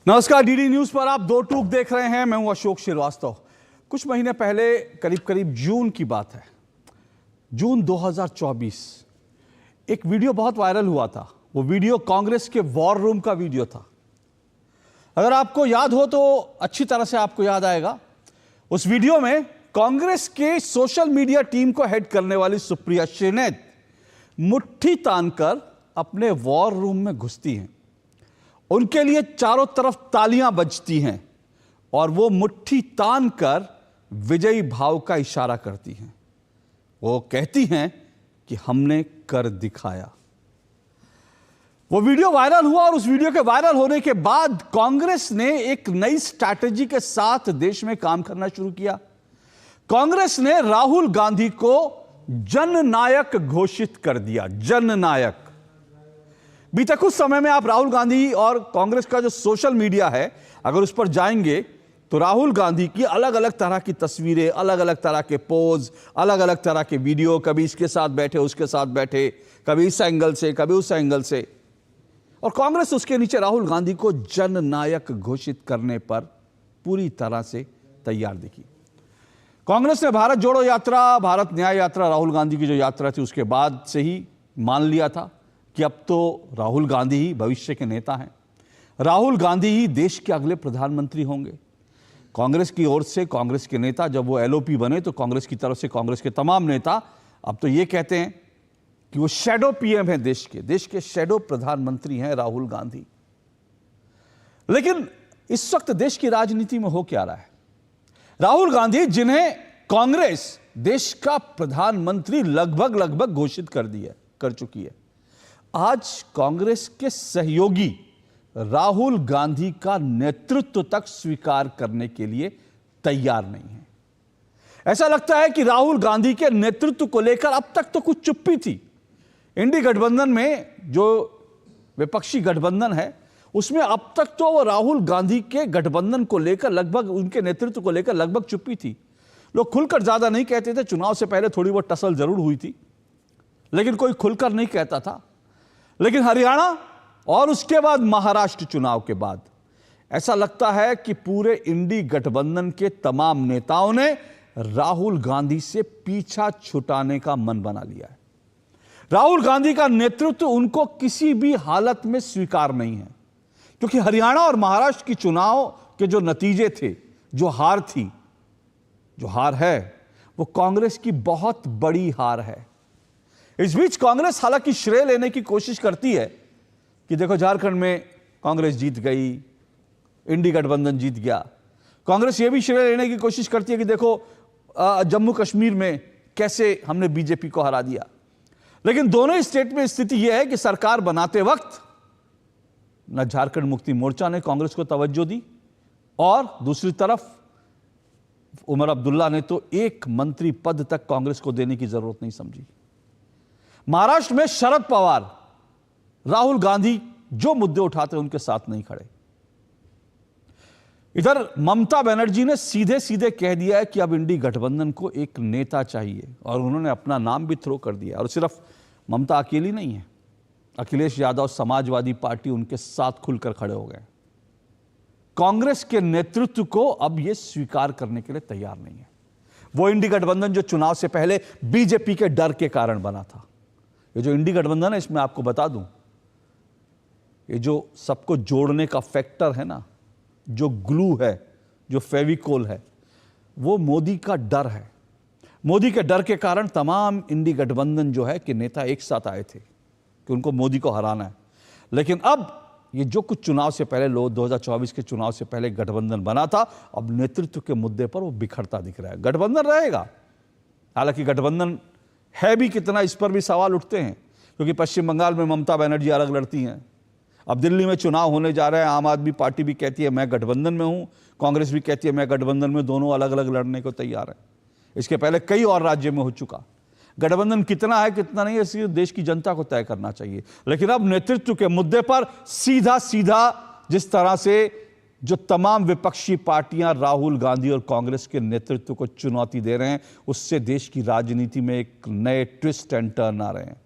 नमस्कार, DD news पर आप दो टूक देख रहे हैं। मैं हूं अशोक श्रीवास्तव। कुछ महीने पहले करीब करीब जून की बात है, जून 2024, एक वीडियो बहुत वायरल हुआ था। वो वीडियो कांग्रेस के वॉर रूम का वीडियो था। अगर आपको याद हो तो अच्छी तरह से आपको याद आएगा। उस वीडियो में कांग्रेस के सोशल मीडिया टीम को हेड करने वाली सुप्रिया श्रीनेत मुट्ठी तानकर अपने वॉर रूम में घुसती हैं। उनके लिए चारों तरफ तालियां बजती हैं और वो मुट्ठी तान कर विजयी भाव का इशारा करती हैं। वो कहती हैं कि हमने कर दिखाया। वो वीडियो वायरल हुआ और उस वीडियो के वायरल होने के बाद कांग्रेस ने एक नई स्ट्रैटेजी के साथ देश में काम करना शुरू किया। कांग्रेस ने राहुल गांधी को जननायक घोषित कर दिया। जननायक। बीते कुछ समय में आप राहुल गांधी और कांग्रेस का जो सोशल मीडिया है, अगर उस पर जाएंगे तो राहुल गांधी की अलग अलग तरह की तस्वीरें, अलग अलग तरह के पोज, अलग अलग तरह के वीडियो, कभी इसके साथ बैठे, उसके साथ बैठे, कभी इस एंगल से, कभी उस एंगल से, और कांग्रेस उसके नीचे राहुल गांधी को जननायक घोषित करने पर पूरी तरह से तैयार दिखी। कांग्रेस ने भारत जोड़ो यात्रा, भारत न्याय यात्रा, राहुल गांधी की जो यात्रा थी उसके बाद से ही मान लिया था कि अब तो राहुल गांधी ही भविष्य के नेता हैं। राहुल गांधी ही देश के अगले प्रधानमंत्री होंगे। कांग्रेस की ओर से कांग्रेस के नेता जब वो एलओपी बने तो कांग्रेस की तरफ से कांग्रेस के तमाम नेता अब तो ये कहते हैं कि वो शैडो पीएम है, देश के शैडो प्रधानमंत्री हैं राहुल गांधी। लेकिन इस वक्त देश की राजनीति में हो क्या रहा है? राहुल गांधी, जिन्हें कांग्रेस देश का प्रधानमंत्री लगभग घोषित कर चुकी है, आज कांग्रेस के सहयोगी राहुल गांधी का नेतृत्व तक स्वीकार करने के लिए तैयार नहीं है। ऐसा लगता है कि राहुल गांधी के नेतृत्व को लेकर अब तक तो कुछ चुप्पी थी। इंडी गठबंधन में जो विपक्षी गठबंधन है उसमें अब तक तो वो राहुल गांधी के गठबंधन को लेकर लगभग, उनके नेतृत्व को लेकर लगभग चुप्पी थी। लोग खुलकर ज्यादा नहीं कहते थे। चुनाव से पहले थोड़ी बहुत टसल जरूर हुई थी, लेकिन कोई खुलकर नहीं कहता था। लेकिन हरियाणा और उसके बाद महाराष्ट्र चुनाव के बाद ऐसा लगता है कि पूरे इंडी गठबंधन के तमाम नेताओं ने राहुल गांधी से पीछा छुटाने का मन बना लिया है। राहुल गांधी का नेतृत्व उनको किसी भी हालत में स्वीकार नहीं है, क्योंकि हरियाणा और महाराष्ट्र की चुनाव के जो नतीजे थे, जो हार थी, जो हार है, वो कांग्रेस की बहुत बड़ी हार है। इस बीच कांग्रेस हालांकि श्रेय लेने की कोशिश करती है कि देखो झारखंड में कांग्रेस जीत गई, इंडी गठबंधन जीत गया। कांग्रेस ये भी श्रेय लेने की कोशिश करती है कि देखो जम्मू कश्मीर में कैसे हमने बीजेपी को हरा दिया। लेकिन दोनों स्टेट में स्थिति यह है कि सरकार बनाते वक्त न झारखंड मुक्ति मोर्चा ने कांग्रेस को तवज्जो दी और दूसरी तरफ उमर अब्दुल्ला ने तो एक मंत्री पद तक कांग्रेस को देने की जरूरत नहीं समझी। महाराष्ट्र में शरद पवार राहुल गांधी जो मुद्दे उठाते उनके साथ नहीं खड़े। इधर ममता बनर्जी ने सीधे सीधे कह दिया है कि अब इंडी गठबंधन को एक नेता चाहिए और उन्होंने अपना नाम भी थ्रो कर दिया। और सिर्फ ममता अकेली नहीं है, अखिलेश यादव समाजवादी पार्टी उनके साथ खुलकर खड़े हो गए। कांग्रेस के नेतृत्व को अब यह स्वीकार करने के लिए तैयार नहीं है। वो इंडी गठबंधन जो चुनाव से पहले बीजेपी के डर के कारण बना था, ये जो इंडी गठबंधन है, इसमें आपको बता दूं, ये जो सबको जोड़ने का फैक्टर है ना, जो ग्लू है, जो फेविकोल है, वो मोदी का डर है। मोदी के डर के कारण तमाम इंडी गठबंधन जो है कि नेता एक साथ आए थे कि उनको मोदी को हराना है। लेकिन अब ये जो कुछ चुनाव से पहले 2024 के चुनाव से पहले गठबंधन बना था, अब नेतृत्व के मुद्दे पर वो बिखरता दिख रहा है। गठबंधन रहेगा, हालांकि गठबंधन है भी कितना, इस पर भी सवाल उठते हैं, क्योंकि पश्चिम बंगाल में ममता बनर्जी अलग लड़ती हैं। अब दिल्ली में चुनाव होने जा रहे हैं, आम आदमी पार्टी भी कहती है मैं गठबंधन में हूं, कांग्रेस भी कहती है मैं गठबंधन में, दोनों अलग अलग लड़ने को तैयार है। इसके पहले कई और राज्य में हो चुका। गठबंधन कितना है कितना नहीं है, इसलिए देश की जनता को तय करना चाहिए। लेकिन अब नेतृत्व के मुद्दे पर सीधा जिस तरह से जो तमाम विपक्षी पार्टियां राहुल गांधी और कांग्रेस के नेतृत्व को चुनौती दे रहे हैं, उससे देश की राजनीति में एक नए ट्विस्ट एंड टर्न आ रहे हैं।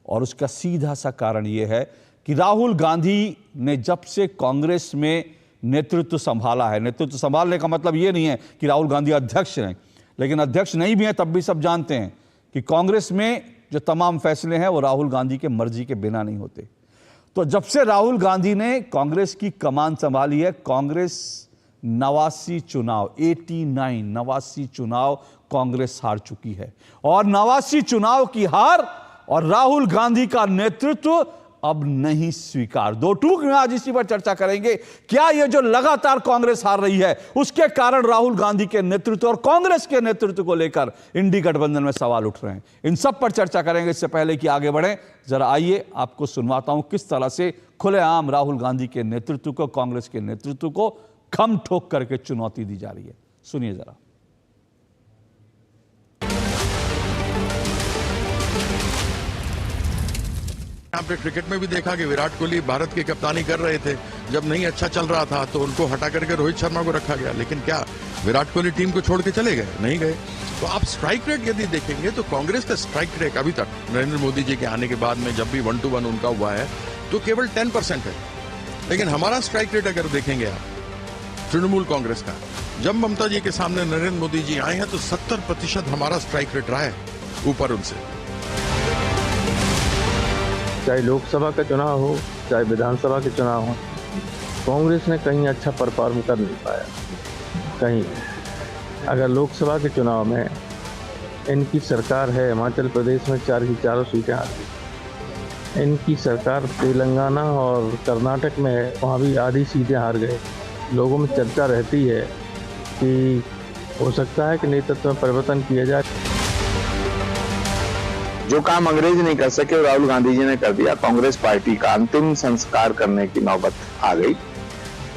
और उसका सीधा सा कारण यह है कि राहुल गांधी ने जब से कांग्रेस में नेतृत्व संभाला है। नेतृत्व संभालने का मतलब ये नहीं है कि राहुल गांधी अध्यक्ष हैं, लेकिन अध्यक्ष नहीं भी हैं तब भी सब जानते हैं कि कांग्रेस में जो तमाम फैसले हैं वो राहुल गांधी के मर्जी के बिना नहीं होते। तो जब से राहुल गांधी ने कांग्रेस की कमान संभाली है, कांग्रेस 89 चुनाव कांग्रेस हार चुकी है, और 89 चुनाव की हार और राहुल गांधी का नेतृत्व अब नहीं स्वीकार। दो टूक में आज इसी पर चर्चा करेंगे। क्या यह जो लगातार कांग्रेस हार रही है उसके कारण राहुल गांधी के नेतृत्व और कांग्रेस के नेतृत्व को लेकर इंडी गठबंधन में सवाल उठ रहे हैं, इन सब पर चर्चा करेंगे। इससे पहले कि आगे बढ़ें, जरा आइए आपको सुनवाता हूं किस तरह से खुलेआम राहुल गांधी के नेतृत्व को, कांग्रेस के नेतृत्व को खम ठोक करके चुनौती दी जा रही है। सुनिए जरा। यहाँ पे क्रिकेट में भी देखा कि विराट कोहली भारत की कप्तानी कर रहे थे, जब नहीं अच्छा चल रहा था तो उनको हटा करके रोहित शर्मा को रखा गया, लेकिन क्या विराट कोहली टीम को छोड़ के चले गए? नहीं गए। तो आप स्ट्राइक रेट यदि देखेंगे तो कांग्रेस का स्ट्राइक रेट अभी तक नरेंद्र मोदी जी के आने के बाद में जब भी 1-1 उनका हुआ है तो केवल 10% है, लेकिन हमारा स्ट्राइक रेट अगर देखेंगे आप तृणमूल कांग्रेस का, जब ममता जी के सामने नरेंद्र मोदी जी आए हैं तो 70% हमारा स्ट्राइक रेट रहा है ऊपर उनसे। चाहे लोकसभा का चुनाव हो चाहे विधानसभा के चुनाव हो, कांग्रेस ने कहीं अच्छा परफॉर्म कर नहीं पाया। कहीं अगर लोकसभा के चुनाव में इनकी सरकार है, हिमाचल प्रदेश में 4 की 4 सीटें आ गई, इनकी सरकार तेलंगाना और कर्नाटक में है, वहाँ भी आधी सीटें हार गए। लोगों में चर्चा रहती है कि हो सकता है कि नेतृत्व में परिवर्तन किया जाए। जो काम अंग्रेज नहीं कर सके राहुल गांधी जी ने कर दिया। कांग्रेस पार्टी का अंतिम संस्कार करने की नौबत आ गई,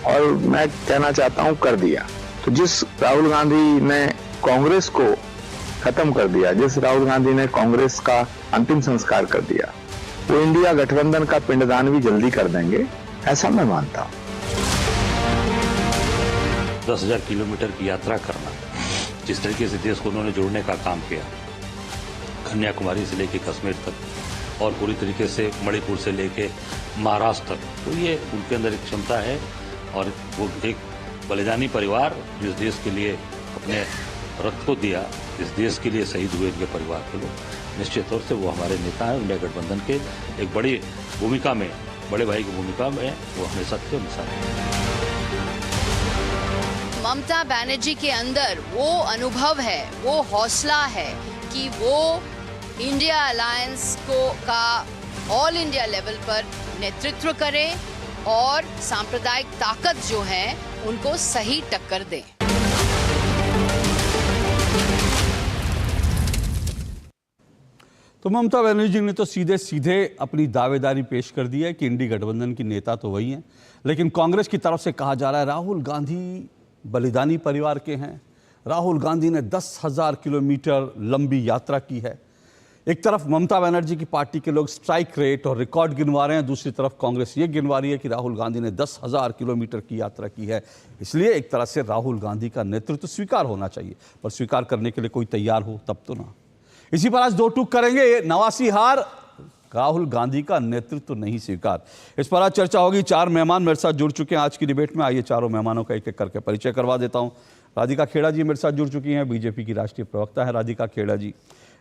और मैं कहना चाहता हूं कर दिया। तो जिस राहुल गांधी ने कांग्रेस को खत्म कर दिया, जिस राहुल गांधी ने कांग्रेस का अंतिम संस्कार कर दिया, वो इंडिया गठबंधन का पिंडदान भी जल्दी कर देंगे, ऐसा मैं मानता हूं। 10,000 किलोमीटर की यात्रा करना, जिस तरीके से देश को उन्होंने जोड़ने का काम किया, कन्याकुमारी से लेके कश्मीर तक और पूरी तरीके से मणिपुर से लेके महाराष्ट्र तक, तो ये उनके अंदर एक क्षमता है। और वो एक बलिदानी परिवार जिस देश के लिए अपने रक्त को दिया, इस देश के लिए शहीद हुए इनके परिवार के लोग, निश्चित तौर से वो हमारे नेता हैं। इंडिया गठबंधन के एक बड़ी भूमिका में, बड़े भाई की भूमिका में वो हमेशा थे, हमेशा रहेंगे। ममता बनर्जी के अंदर वो अनुभव है, वो हौसला है कि वो इंडिया अलायंस का ऑल इंडिया लेवल पर नेतृत्व करें और सांप्रदायिक ताकत जो है उनको सही टक्कर दें। तो ममता बनर्जी ने तो सीधे सीधे अपनी दावेदारी पेश कर दी है कि इंडी गठबंधन की नेता तो वही हैं, लेकिन कांग्रेस की तरफ से कहा जा रहा है राहुल गांधी बलिदानी परिवार के हैं। राहुल गांधी ने 10,000 किलोमीटर लंबी यात्रा की है। एक तरफ ममता बनर्जी की पार्टी के लोग स्ट्राइक रेट और रिकॉर्ड गिनवा रहे हैं, दूसरी तरफ कांग्रेस ये गिनवा रही है कि राहुल गांधी ने 10,000 किलोमीटर की यात्रा की है। इसलिए एक तरह से राहुल गांधी का नेतृत्व स्वीकार होना चाहिए, पर स्वीकार करने के लिए कोई तैयार हो तब तो ना। इसी पर आज दो टूक करेंगे। 89 हार, राहुल गांधी का नेतृत्व नहीं स्वीकार, इस पर आज चर्चा होगी। 4 मेहमान मेरे साथ जुड़ चुके हैं आज की डिबेट में। आइए चारों मेहमानों का एक एक करके परिचय करवा देता हूं। राधिका खेड़ा जी मेरे साथ जुड़ चुकी हैं, बीजेपी की राष्ट्रीय प्रवक्ता है राधिका खेड़ा जी।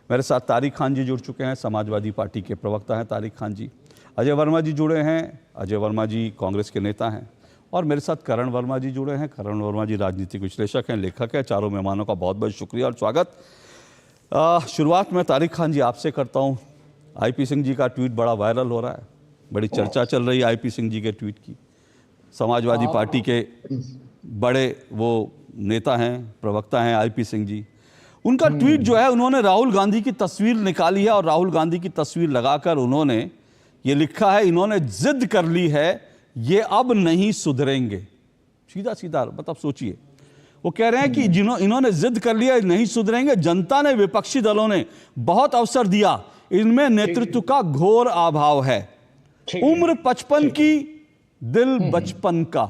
मेरे साथ तारिक खान जी जुड़ चुके हैं, समाजवादी पार्टी के प्रवक्ता हैं तारिक खान जी। अजय वर्मा जी जुड़े हैं, अजय वर्मा जी कांग्रेस के नेता हैं। और मेरे साथ करण वर्मा जी जुड़े हैं, करण वर्मा जी राजनीतिक विश्लेषक हैं, लेखक हैं। चारों मेहमानों का बहुत बहुत शुक्रिया और स्वागत। शुरुआत में तारिक खान जी आपसे करता हूँ। आईपी सिंह जी का ट्वीट बड़ा वायरल हो रहा है, बड़ी चर्चा चल रही है आईपी सिंह जी के ट्वीट की। समाजवादी पार्टी के बड़े वो नेता हैं, प्रवक्ता हैं आईपी सिंह जी। उनका ट्वीट जो है, उन्होंने राहुल गांधी की तस्वीर निकाली है और राहुल गांधी की तस्वीर लगाकर उन्होंने ये लिखा है, इन्होंने जिद कर ली है, ये अब नहीं सुधरेंगे। सीधा सीधा मतलब सोचिए, वो कह रहे हैं कि इन्होंने जिद कर लिया, नहीं सुधरेंगे। जनता ने, विपक्षी दलों ने बहुत अवसर दिया, इनमें नेतृत्व का घोर अभाव है। उम्र 55 की, दिल बचपन का।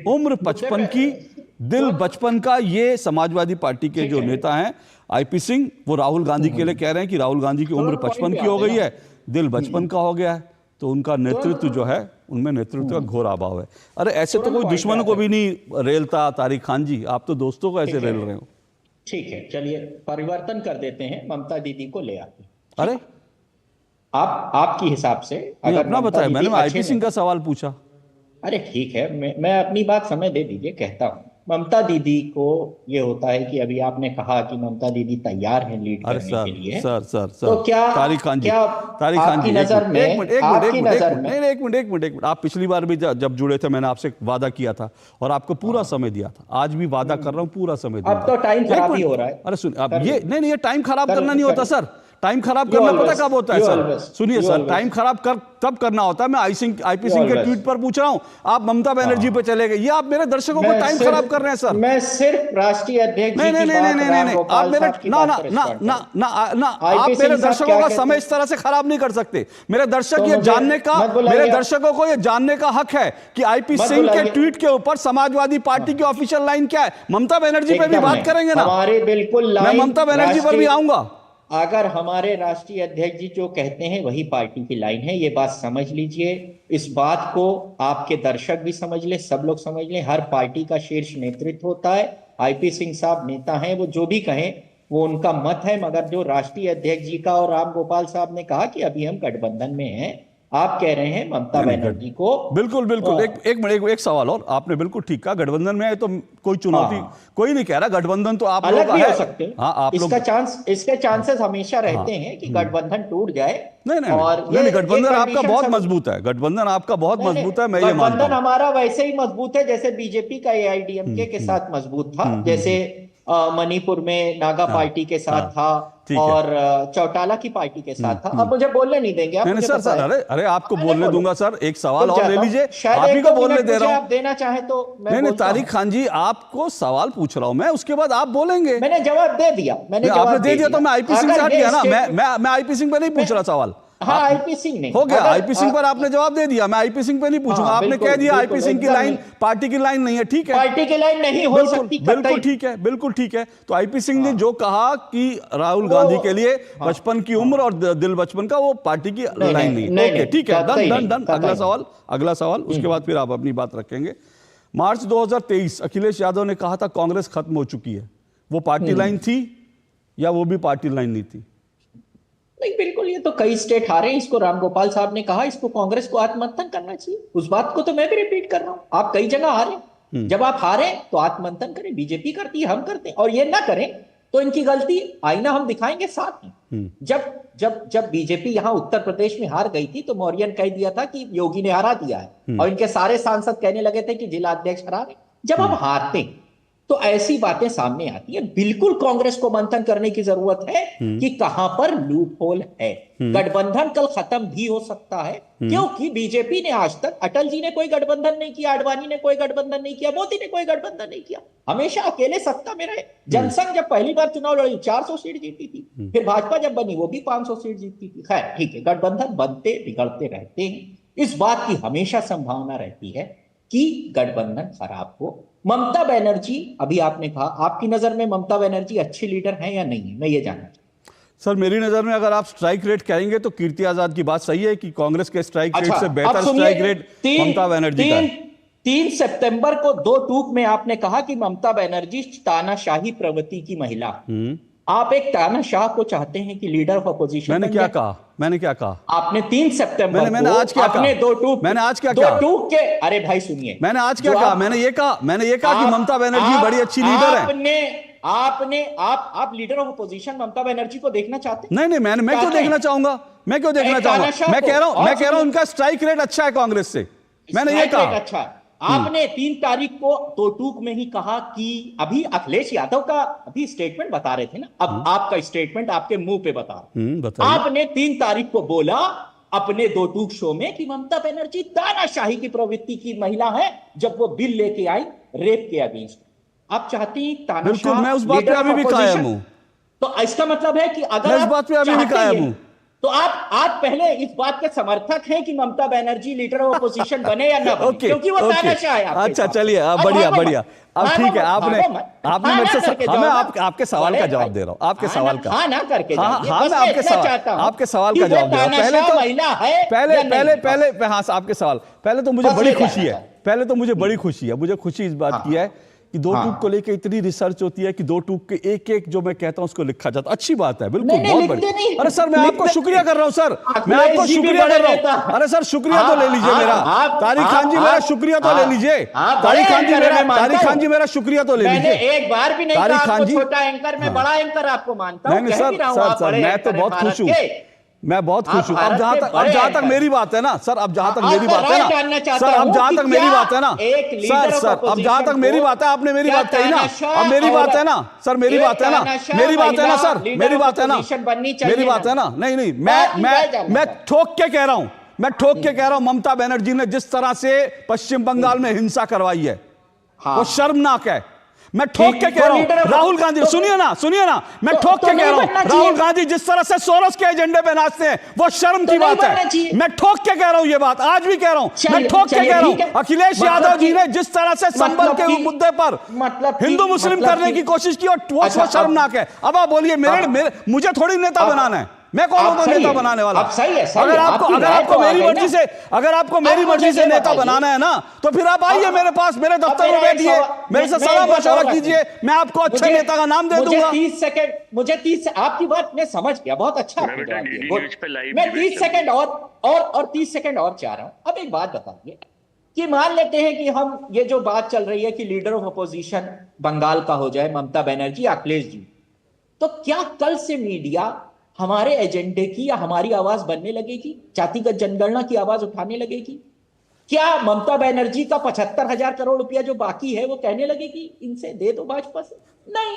उम्र 55 की, दिल बचपन का। ये समाजवादी पार्टी के जो नेता हैं आईपी सिंह, वो राहुल गांधी के लिए कह रहे हैं कि राहुल गांधी की उम्र 55 की हो गई है, दिल बचपन का हो गया है। तो उनका नेतृत्व जो है, उनमें नेतृत्व का घोर अभाव है। अरे ऐसे तो कोई दुश्मन को भी नहीं रेलता तारिक खान जी, आप तो दोस्तों को ऐसे रेल रहे हो। ठीक है, चलिए परिवर्तन कर देते हैं, ममता दीदी को ले आते हैं। अरे आपकी हिसाब से नहीं, अगर अपना ममता बताया, दीदी मैंने अच्छे आईपी सिंह का सवाल पूछा। अरे ठीक है, मैं अपनी बात समय दे दीजिए, कहता हूँ। ममता दीदी को ये होता है कि अभी आपने कहा कि ममता दीदी तैयार हैं लीड अरे करने के लिए। सर तो क्या तारिक खान जी, क्या तारिक खान आपकी जी, नजर में, एक मिनट, में आप पिछली बार भी जब जुड़े थे मैंने आपसे वादा किया था और आपको पूरा समय दिया था, आज भी वादा कर रहा हूँ, पूरा समय दिया। अब तो टाइम खराब ही हो रहा है। अरे सुन, अब ये नहीं, ये टाइम खराब करना नहीं होता सर। टाइम खराब करना पता कब होता है सर? सुनिए सर, टाइम खराब तब करना होता है। मैं आईपी सिंह के ट्वीट पर पूछ रहा हूं, आप ममता बनर्जी पे चले गए। ये आप मेरे दर्शकों को टाइम खराब कर रहे हैं सर। मैं सिर्फ राष्ट्रीय अध्यक्ष जी की बात, नहीं, आप मेरे आप मेरे दर्शकों का समय इस तरह से खराब नहीं कर सकते। मेरे दर्शक ये जानने का, मेरे दर्शकों को ये जानने का हक है कि आईपी सिंह के ट्वीट के ऊपर समाजवादी पार्टी की ऑफिशियल लाइन क्या है। ममता बनर्जी पे भी बात करेंगे ना, हमारे बिल्कुल मैं ममता बनर्जी पर भी आऊंगा। अगर हमारे राष्ट्रीय अध्यक्ष जी जो कहते हैं वही पार्टी की लाइन है, ये बात समझ लीजिए। इस बात को आपके दर्शक भी समझ ले, सब लोग समझ ले। हर पार्टी का शीर्ष नेतृत्व होता है। आईपी सिंह साहब नेता हैं, वो जो भी कहें वो उनका मत है, मगर जो राष्ट्रीय अध्यक्ष जी का और राम गोपाल साहब ने कहा कि अभी हम गठबंधन में हैं, आप कह रहे हैं ममता बनर्जी को। बिल्कुल एक सवाल और, आपने बिल्कुल ठीक कहा, गठबंधन में है तो कोई चुनौती कोई नहीं कह रहा। गठबंधन तो आप अलग लोग भी हो सकते हैं। हाँ, आप लोग इसके चांसेस हमेशा रहते हैं कि गठबंधन टूट जाए। नहीं, गठबंधन आपका बहुत मजबूत है, गठबंधन आपका बहुत मजबूत है, मैं ये मानता हूं। गठबंधन हमारा वैसे ही मजबूत है जैसे बीजेपी का एआईडीएमके के साथ मजबूत था, जैसे मणिपुर में नागा पार्टी के साथ था और चौटाला की पार्टी के साथ था। अब मुझे बोलने नहीं देंगे आप? नहीं सर, अरे आपको बोलने दूंगा सर। एक सवाल और ले लीजिए, आप ही को बोलने दे रहा हूं। आप देना चाहे तो नहीं, तारिक खान जी आपको सवाल पूछ रहा हूं मैं, उसके बाद आप बोलेंगे। मैंने जवाब दे दिया, आपने दे दिया तो मैं आईपी सिंह से हट गया ना। मैं आईपी सिंह पे नहीं पूछ रहा सवाल। हाँ, आईपी सिंह नहीं हो गया, आईपी सिंह पर आपने जवाब दे दिया, मैं आईपी सिंह पे नहीं पूछूंगा। आपने कह दिया आईपी सिंह की लाइन पार्टी की लाइन नहीं है, ठीक है, पार्टी की लाइन नहीं हो सकती। बिल्कुल ठीक है, बिल्कुल ठीक है। तो आईपी सिंह ने जो कहा कि राहुल गांधी के लिए बचपन की उम्र और दिल बचपन का, वो पार्टी की लाइन नहीं है। ओके, ठीक है, डन। अगला सवाल, उसके बाद फिर आप अपनी बात रखेंगे। मार्च 2023 अखिलेश यादव ने कहा था कांग्रेस खत्म हो चुकी है, वो पार्टी लाइन थी या वो भी पार्टी लाइन नहीं थी? नहीं, बिल्कुल, ये तो कई स्टेट हारे। इसको राम गोपाल साहब ने कहा, इसको कांग्रेस को आत्ममंथन करना चाहिए। उस बात को तो मैं भी रिपीट कर रहा हूं। आप कई जगह हारे, जब आप हारे तो आत्ममंथन करें। बीजेपी करती है, हम करते हैं, और ये ना करें तो इनकी गलती आईना हम दिखाएंगे साथ में। जब बीजेपी यहां उत्तर प्रदेश में हार गई थी तो मौर्य ने कह दिया था कि योगी ने हरा दिया है, और इनके सारे सांसद कहने लगे थे कि जिला अध्यक्ष हरा गए। जब हम हारते तो ऐसी बातें सामने आती है। बिल्कुल कांग्रेस को मंथन करने की जरूरत है कि कहां पर लूप होल है। गठबंधन कल खत्म भी हो सकता है, क्योंकि बीजेपी ने आज तक, अटल जी ने कोई गठबंधन नहीं किया, आडवाणी ने कोई गठबंधन नहीं किया, मोदी ने कोई गठबंधन नहीं किया, हमेशा अकेले सत्ता में रहे। जनसंघ जब पहली बार चुनाव लड़ी 400 सीट जीती थी, फिर भाजपा जब बनी वो भी 500 सीट जीतती थी। खैर ठीक है, गठबंधन बनते बिगड़ते रहते हैं। इस बात की हमेशा संभावना रहती है कि गठबंधन खराब हो। ममता बनर्जी, अभी आपने कहा, आपकी नजर में ममता बनर्जी अच्छी लीडर है या नहीं है, मैं ये जानना चाहता हूं। सर मेरी नजर में अगर आप स्ट्राइक रेट कहेंगे तो कीर्ति आजाद की बात सही है कि कांग्रेस के स्ट्राइक रेट से बेहतर स्ट्राइक रेट ममता बनर्जी का है। 3 सितंबर को 2 टूक में आपने कहा कि ममता बनर्जी तानाशाही प्रवृत्ति की महिला। आप एक तानाशाह को चाहते हैं कि लीडर ऑफ अपोजिशन? मैंने क्या कहा? आपने 3 सितंबर मैंने आज क्या कहा? 2 टूक, मैंने आज क्या कहा? 2 टूक के, अरे भाई सुनिए, मैंने आज क्या कहा? मैंने ये कहा कि ममता बनर्जी बड़ी अच्छी लीडर है। आप leader of opposition Mamata Banerjee को देखना चाहते हैं? नहीं, मैं क्यों देखना चाहूंगा? मैं कह रहा हूं उनका स्ट्राइक रेट अच्छा है कांग्रेस से, मैंने ये कहा। अच्छा, आपने 3 तारीख को 2 टूक में ही कहा कि अभी अखिलेश यादव का अभी स्टेटमेंट बता रहे थे ना, अब आपका स्टेटमेंट आपके मुंह पे बता रहा। आपने 3 तारीख को बोला अपने 2 टूक शो में कि ममता बनर्जी तानाशाही की प्रवृत्ति की महिला है, जब वो बिल लेके आई रेप के अगेंस्ट। आप चाहते हैं तानाशाह? बिल्कुल, मैं उस बात पे अभी भी कायम हूं। तो इसका मतलब है कि अगर मैं इस बात पे अभी भी कायम हूं। तो आप पहले इस बात के समर्थक हैं कि Mamata Banerjee leader of opposition बने या ना बने, क्योंकि वो तानाशाह है आपके अच्छा साथ। चलिए, अब बढ़िया भागो बढ़िया। मत, अब भागो ठीक है, मत, आपने भागो मत। आपने हाँ मेरे ना से करके हमें जाओ आपके सवाल का बड़े जवाब भाई। दे रहा हूँ, आपके हाँ सवाल ना, का। हाँ ना करके हाँ जाइए। हाँ, बस मैं मैं आपके इतना सवाल चाहता हूं आपके सवाल कि का वो जवाब दे रहा हूँ। पहले तानाशाह तो महिला है पहले या नहीं? पहले बस। पहले हाँ आपके सवाल, पहले तो मुझे बस बड़ी ये खुशी जानना है, पहले तो मुझे बड़ी खुशी है, मुझे खुशी इस बात हाँ। की है कि दो हाँ। टूक को लेकर इतनी रिसर्च होती है कि दो टूक के एक एक जो मैं कहता हूँ उसको लिखा जाता है। अच्छी बात है, बिल्कुल, नहीं, बहुत लिखते बड़ी। नहीं। अरे सर मैं आपको लिखते शुक्रिया कर रहा हूँ सर, मैं अखिलेश आपको जी भी शुक्रिया बड़े कर रहा नेता हूँ। हैं। अरे सर शुक्रिया तो ले लीजिए मेरा, तारिक खान जी मेरा शुक्रिया तो ले लीजिए, तारिक खान जी मेरा, तारिक खान जी मेरा शुक्रिया तो ले मैंने लीजिए। एक बार भी नहीं तारिक कहा खान आपको जी, छोटा एंकर, मैं बड़ा एंकर आपको मानता हूं। नहीं नहीं कह सर भी रहा हूं, सर आप सर बड़े मैं तो एंकर हैं बहुत खुश हूँ, भारत के। मैं बहुत आप खुश हूँ। अब भारत जहां के तक बड़े मेरी एंकर। बात है ना सर, अब जहां तक आपका मेरी बात है राय ना जानना चाहता सर, अब हूं जहां कि तक मेरी क्या बात है ना एक सर, लीडर ऑफ सर अब जहां तक अपोजिशन मेरी को बात है, आपने मेरी क्या बात कही ना, तानाशाह अब मेरी बात है ना औरत, सर, मेरी एक बात है ना, तानाशाह मेरी बात है ना महिला सर, लीडर मेरी ऑफ बात है ना, अपोजिशन बननी चाहिए मेरी बात ना? है ना। नहीं नहीं, बात की राय जानना मैं चाहता ठोक के कह रहा हूं, मैं ठोक के कह रहा हूं, ममता बनर्जी ने जिस तरह से पश्चिम बंगाल में हिंसा करवाई है वो शर्मनाक है। मैं ठोक के कह रहा हूं, राहुल गांधी, सुनिए ना मैं ठोक के कह रहा हूं, राहुल गांधी जिस तरह से सोरोस के एजेंडे पे नाचते हैं वो शर्म की बात है। मैं ठोक के कह रहा हूं, ये बात आज भी कह रहा हूं, मैं ठोक के कह रहा हूं। अखिलेश यादव जी ने जिस तरह से संबल के मुद्दे पर हिंदू मुस्लिम करने की कोशिश की और वो शर्मनाक है। अब आप बोलिए, मेरे मुझे थोड़ी नेता बनाना है, मैं कौन हूं नेता बनाने वाला? अगर आपको मेरी मर्जी से नेता बनाना है ना तो फिर आप आइए मेरे पास, मेरे दफ्तर में बैठिए, मेरे से सलाह मशवरा कीजिए, मैं आपको अच्छे नेता का नाम दे दूंगा। 30 सेकंड, मुझे 30 आपकी बात मैं समझ गया, बहुत अच्छा आपने जवाब दिया। मैं 30 सेकंड और 30 सेकंड और चाह रहा हूं। अब एक बात बताइए कि मान लेते हैं कि हम ये जो बात चल रही है कि लीडर ऑफ अपोजिशन बंगाल का हो जाए ममता बनर्जी, अखिलेश जी, तो क्या कल से मीडिया हमारे एजेंडे की या हमारी आवाज बनने लगेगी, जातिगत जनगणना की आवाज उठाने लगेगी? क्या ममता बनर्जी का 75,000 करोड़ रुपया जो बाकी है वो कहने लगेगी इनसे दे दो भाजपा से? नहीं,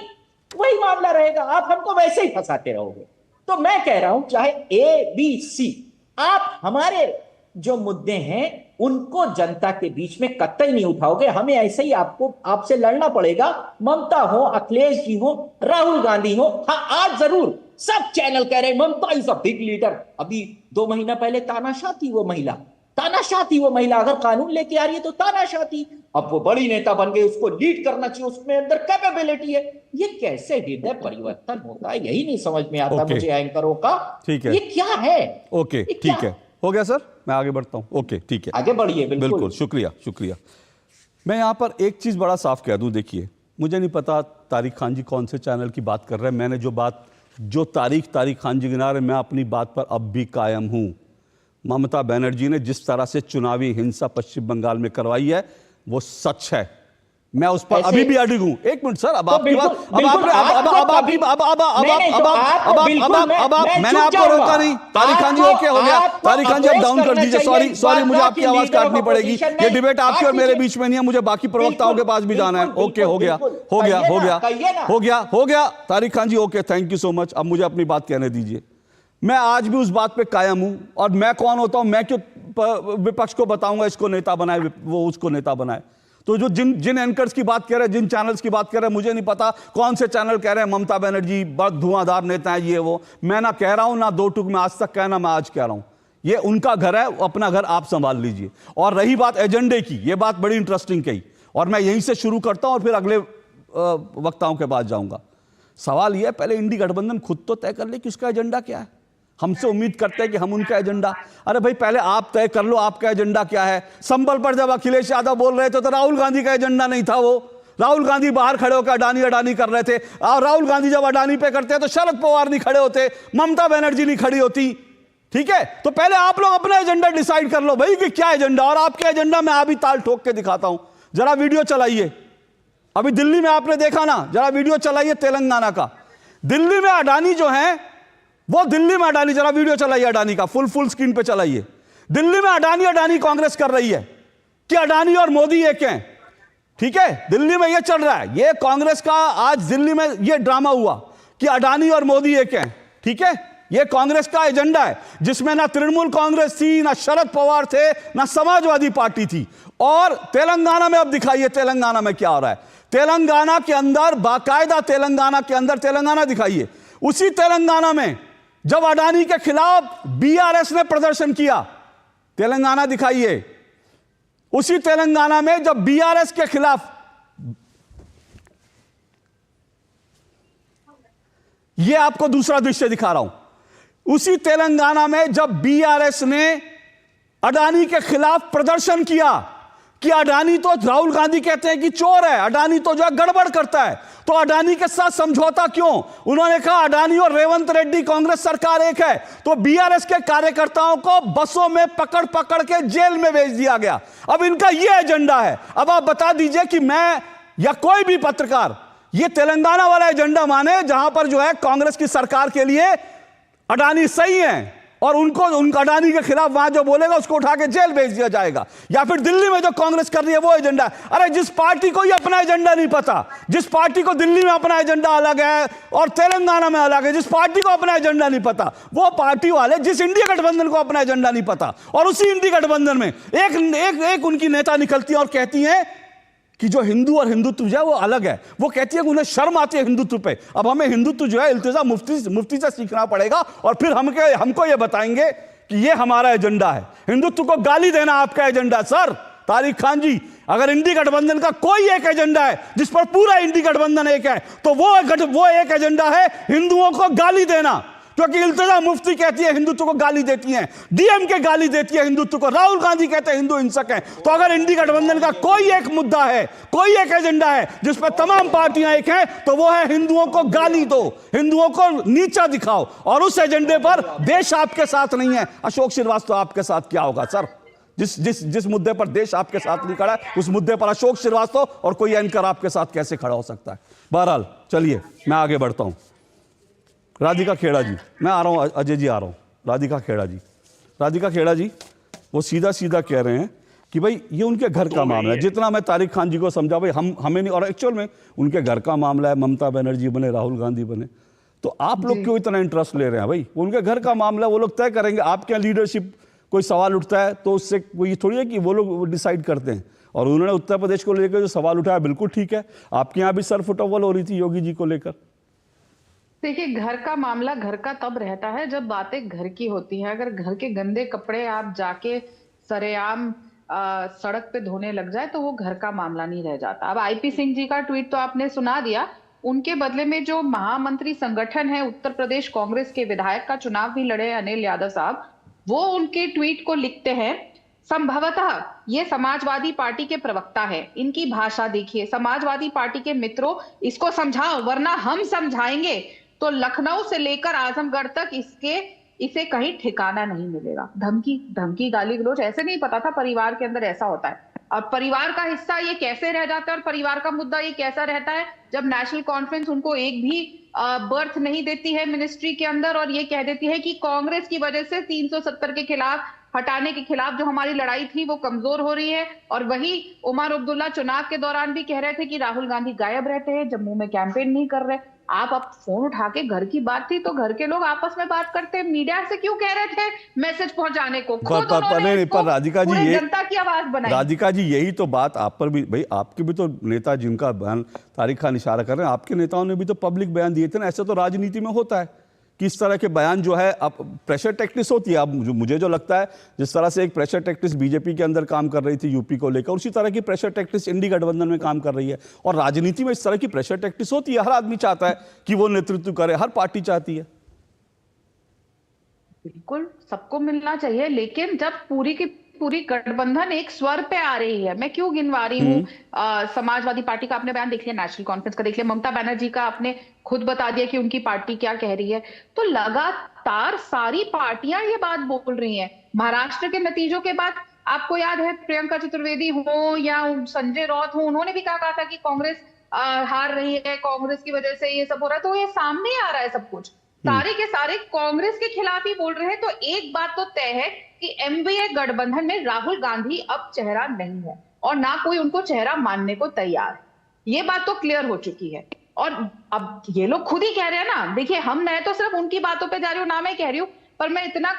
वही मामला रहेगा, आप हमको वैसे ही फंसाते रहोगे। तो मैं कह रहा हूं चाहे ABC, आप हमारे जो मुद्दे हैं उनको जनता के बीच में कतई नहीं उठाओगे, हमें ऐसे ही आपसे लड़ना पड़ेगा, ममता हो, अखिलेश जी हो, राहुल गांधी हो। हाँ, आज जरूर सब चैनल कह रहे हैं ममता इज अ बिग लीडर। अभी 2 महीना पहले तानाशाह थी वो महिला, अगर कानून लेके आ रही है तो तानाशाह थी, अब वो बड़ी नेता बन गई, उसको लीड करना चाहिए, उसमें अंदर कैपेबिलिटी है। ये कैसे हृदय परिवर्तन होता है, यही नहीं समझ में आता मुझे एंकरों का। ठीक है, ये क्या है? ओके ठीक है, हो गया सर, मैं आगे बढ़ता हूं। ओके ठीक है, आगे बढ़िए। बिल्कुल, शुक्रिया। मैं यहां पर एक चीज बड़ा साफ कह दूं, देखिए मुझे नहीं पता तारिक खान जी कौन से चैनल की बात कर रहे हैं, मैंने जो तारिक खान जी गिना रहे, मैं अपनी बात पर अब भी कायम हूं। ममता बनर्जी ने जिस तरह से चुनावी हिंसा पश्चिम बंगाल में करवाई है वो सच है, मैं उस पर अभी भी अडिग हूं। एक मिनट सर, अब आपकी बात, मैंने आपको रोका नहीं। तारिक खान जी ओके हो गया, तारिक खान जी आप डाउन कर दीजिए, सॉरी मुझे आपकी आवाज काटनी पड़ेगी, ये डिबेट आपकी और मेरे बीच में नहीं है, मुझे बाकी प्रवक्ताओं के पास भी जाना है। ओके, हो गया Tariq Khan ji, okay, thank you so much. अब मुझे अपनी बात कहने दीजिए, मैं आज भी उस बात पे कायम हूं, और मैं कौन होता हूं, मैं क्यों विपक्ष को बताऊंगा इसको नेता बनाए, वो उसको नेता बनाए। तो जो जिन एंकर्स की बात कर रहे हैं, जिन चैनल्स की बात कर रहे हैं, मुझे नहीं पता कौन से चैनल कह रहे हैं ममता बनर्जी बहुत धुआंधार नेता है, ये वो। मैं ना कह रहा हूं, ना दो टूक में आज तक कहना, मैं आज कह रहा हूं ये उनका घर है, अपना घर आप संभाल लीजिए। और रही बात एजेंडे की, ये बात बड़ी इंटरेस्टिंग कही, और मैं यहीं से शुरू करता हूं और फिर अगले वक्ताओं के पास जाऊंगा। सवाल यह, पहले इंडी गठबंधन खुद तो तय कर ले कि उसका एजेंडा क्या है। हमसे उम्मीद करते हैं कि हम उनका एजेंडा, अरे भाई पहले आप तय कर लो आपका एजेंडा क्या है। संबल पर जब अखिलेश यादव बोल रहे थे तो राहुल गांधी का एजेंडा नहीं था वो, राहुल गांधी बाहर खड़े होकर अडानी कर रहे थे, और राहुल गांधी जब अडानी पे करते हैं तो शरद पवार नहीं खड़े होते, ममता बनर्जी नहीं खड़ी होती। ठीक है, तो पहले आप लोग अपना एजेंडा डिसाइड कर लो भाई कि क्या एजेंडा, और आपके एजेंडा में अभी ताल ठोक के दिखाता हूं। जरा वीडियो चलाइए, अभी दिल्ली में आपने देखा ना, जरा वीडियो चलाइए तेलंगाना का। दिल्ली में अडानी जो है वो, दिल्ली में अडानी, जरा वीडियो चलाइए अडानी का, फुल स्क्रीन पे चलाइए। दिल्ली में अडानी कांग्रेस कर रही है कि अडानी और मोदी एक हैं। ठीक है, दिल्ली में ये चल रहा है, ये कांग्रेस का आज दिल्ली में ये ड्रामा हुआ कि अडानी और मोदी एक हैं। ठीक है, ये कांग्रेस का एजेंडा है, जिसमें ना तृणमूल कांग्रेस थी, ना शरद पवार थे, ना समाजवादी पार्टी थी। और तेलंगाना में अब दिखाइए, तेलंगाना में क्या हो रहा है। तेलंगाना के अंदर, बाकायदा तेलंगाना के अंदर, तेलंगाना दिखाइए, उसी तेलंगाना में जब अडानी के खिलाफ बीआरएस ने प्रदर्शन किया, तेलंगाना दिखाइए, उसी तेलंगाना में जब बीआरएस के खिलाफ, यह आपको दूसरा दृश्य दिखा रहा हूं, उसी तेलंगाना में जब बीआरएस ने अडानी के खिलाफ प्रदर्शन किया कि अडानी तो, राहुल गांधी कहते हैं कि चोर है, अडानी तो जो है गड़बड़ करता है, तो अडानी के साथ समझौता क्यों? उन्होंने कहा अडानी और रेवंत रेड्डी कांग्रेस सरकार एक है, तो बीआरएस के कार्यकर्ताओं को बसों में पकड़ पकड़ के जेल में भेज दिया गया। अब इनका यह एजेंडा है। अब आप बता दीजिए कि मैं या कोई भी पत्रकार ये तेलंगाना वाला एजेंडा माने जहां पर जो है कांग्रेस की सरकार के लिए अडानी सही है और उनका अडानी के खिलाफ वहां जो बोलेगा उसको उठा के जेल भेज दिया जाएगा, या फिर दिल्ली में जो कांग्रेस कर रही है वो एजेंडा है। अरे जिस पार्टी को ये अपना एजेंडा नहीं पता, जिस पार्टी को दिल्ली में अपना एजेंडा अलग है और तेलंगाना में अलग है, जिस पार्टी को अपना एजेंडा नहीं पता, वो पार्टी वाले जिस इंडिया गठबंधन को अपना एजेंडा नहीं पता, और उसी इंडिया गठबंधन में एक उनकी नेता निकलती है और कहती है कि जो हिंदू और हिंदुत्व जो है वो अलग है। वो कहती है कि उन्हें शर्म आती है हिंदुत्व पे। अब हमें हिंदुत्व जो है इल्तिजा मुफ्ती से सीखना पड़ेगा और फिर हमको ये बताएंगे कि ये हमारा एजेंडा है। हिंदुत्व को गाली देना आपका एजेंडा है सर। तारिक खान जी, अगर इंडी गठबंधन का कोई एक एजेंडा है जिस पर पूरा इंडी गठबंधन एक है, तो वो एक एजेंडा है हिंदुओं को गाली देना, क्योंकि इल्तिजा मुफ्ती कहती है हिंदुत्व को गाली देती है, डीएमके गाली देती है हिंदुत्व को, राहुल गांधी कहते हैं हिंदू हिंसक हैं। तो अगर इंडी गठबंधन का कोई एक मुद्दा है, कोई एक एजेंडा है जिस पर तमाम पार्टियां एक हैं, तो वो है हिंदुओं को गाली दो, हिंदुओं को नीचा दिखाओ, और उस एजेंडे पर देश आपके साथ नहीं है। अशोक श्रीवास्तव, आपके साथ क्या होगा सर? जिस मुद्दे पर देश आपके साथ नहीं खड़ा है, उस मुद्दे पर अशोक श्रीवास्तव और कोई एंकर आपके साथ कैसे खड़ा हो सकता है? बहरहाल चलिए मैं आगे बढ़ता हूं। राधिका खेड़ा जी, मैं आ रहा हूं, अजय जी आ रहा हूं। राधिका खेड़ा जी वो सीधा सीधा कह रहे हैं कि भाई ये उनके घर का मामला है। जितना मैं तारिक खान जी को समझा, भाई हमें नहीं, और एक्चुअल में उनके घर का मामला है। ममता बनर्जी बने, राहुल गांधी बने, तो आप लोग क्यों इतना इंटरेस्ट ले रहे हैं? भाई उनके घर का मामला, वो लोग तय करेंगे। आपके यहाँ लीडरशिप कोई सवाल उठता है तो उससे कोई थोड़ी है कि वो लोग डिसाइड करते हैं, और उन्होंने उत्तर प्रदेश को लेकर जो सवाल उठाया बिल्कुल ठीक है। आपके यहाँ भी सर फुटबॉल हो रही थी योगी जी को लेकर। देखिए, घर का मामला घर का तब रहता है जब बातें घर की होती हैं। अगर घर के गंदे कपड़े आप जाके सरेआम सड़क पे धोने लग जाए तो वो घर का मामला नहीं रह जाता। अब आईपी सिंह जी का ट्वीट तो आपने सुना दिया। उनके बदले में जो महामंत्री संगठन है उत्तर प्रदेश कांग्रेस के विधायक का चुनाव भी लड़े अनिल यादव साहब, वो उनके ट्वीट को लिखते हैं, संभवतः ये समाजवादी पार्टी के प्रवक्ता है, इनकी भाषा देखिए। समाजवादी पार्टी के मित्रों, इसको समझाओ वरना हम समझाएंगे। तो लखनऊ से लेकर आजमगढ़ तक इसे कहीं ठिकाना नहीं मिलेगा। धमकी गाली गलौज ऐसे नहीं पता था परिवार के अंदर ऐसा होता है। और परिवार का हिस्सा ये कैसे रह जाता है और परिवार का मुद्दा ये कैसा रहता है जब नेशनल कॉन्फ्रेंस उनको एक भी बर्थ नहीं देती है मिनिस्ट्री के अंदर, और ये कह देती है कि कांग्रेस की वजह से 370 के खिलाफ, हटाने के खिलाफ जो हमारी लड़ाई थी वो कमजोर हो रही है। और वही उमर अब्दुल्ला चुनाव के दौरान भी कह रहे थे कि राहुल गांधी गायब रहते हैं, जम्मू में कैंपेन नहीं कर रहे। आप अब फोन उठा के, घर की बात थी तो घर के लोग आपस में बात करते हैं, मीडिया से क्यों कह रहे थे मैसेज पहुंचाने को? पर राधिका जी, ये जनता की आवाज बनाई। राधिका जी, यही तो बात आप पर भी, भाई आपके भी तो नेता जिनका बयान तारिक खान इशारा कर रहे हैं, आपके नेताओं ने भी तो पब्लिक बयान दिए थे ना। ऐसा तो राजनीति में होता है कि इस तरह के बयान जो है, अब प्रेशर टैक्टिस होती है। अब मुझे जो लगता है, जिस तरह से एक प्रेशर टैक्टिस बीजेपी के अंदर काम कर रही थी यूपी को लेकर, उसी तरह की प्रेशर टैक्टिस इंडी गठबंधन में काम कर रही है। और राजनीति में इस तरह की प्रेशर टैक्टिस होती है। हर आदमी चाहता है कि वो नेतृत्व करे, हर पार्टी चाहती है। बिल्कुल सबको मिलना चाहिए, लेकिन जब पूरी की पूरी गठबंधन एक स्वर पे आ रही है, मैं क्यों गिनवा रही हूँ, समाजवादी पार्टी का आपने बयान देख लिया, नेशनल कॉन्फ्रेंस का देख लिया, ममता बनर्जी का आपने खुद बता दिया कि उनकी पार्टी क्या कह रही है, तो लगातार सारी पार्टियां ये बात बोल रही हैं। महाराष्ट्र के नतीजों के बाद आपको याद है प्रियंका चतुर्वेदी हो या संजय राउत हो, उन्होंने भी कहा था कि कांग्रेस हार रही है, कांग्रेस की वजह से ये सब हो रहा है। तो ये सामने आ रहा है सब कुछ, सारे के सारे कांग्रेस के खिलाफ ही बोल रहे हैं। तो एक बात तो तय है कि एमवीए गठबंधन में राहुल गांधी अब चेहरा नहीं है और ना कोई उनको चेहरा मानने को तैयार है। ये बात तो क्लियर हो चुकी है। और अब ये लोग खुद ही कह रहे हैं ना, देखिए मैं तो सिर्फ उनकी बातों पे जा रही हूँ, ना मैं कह रही हूँ, पर मैं इतना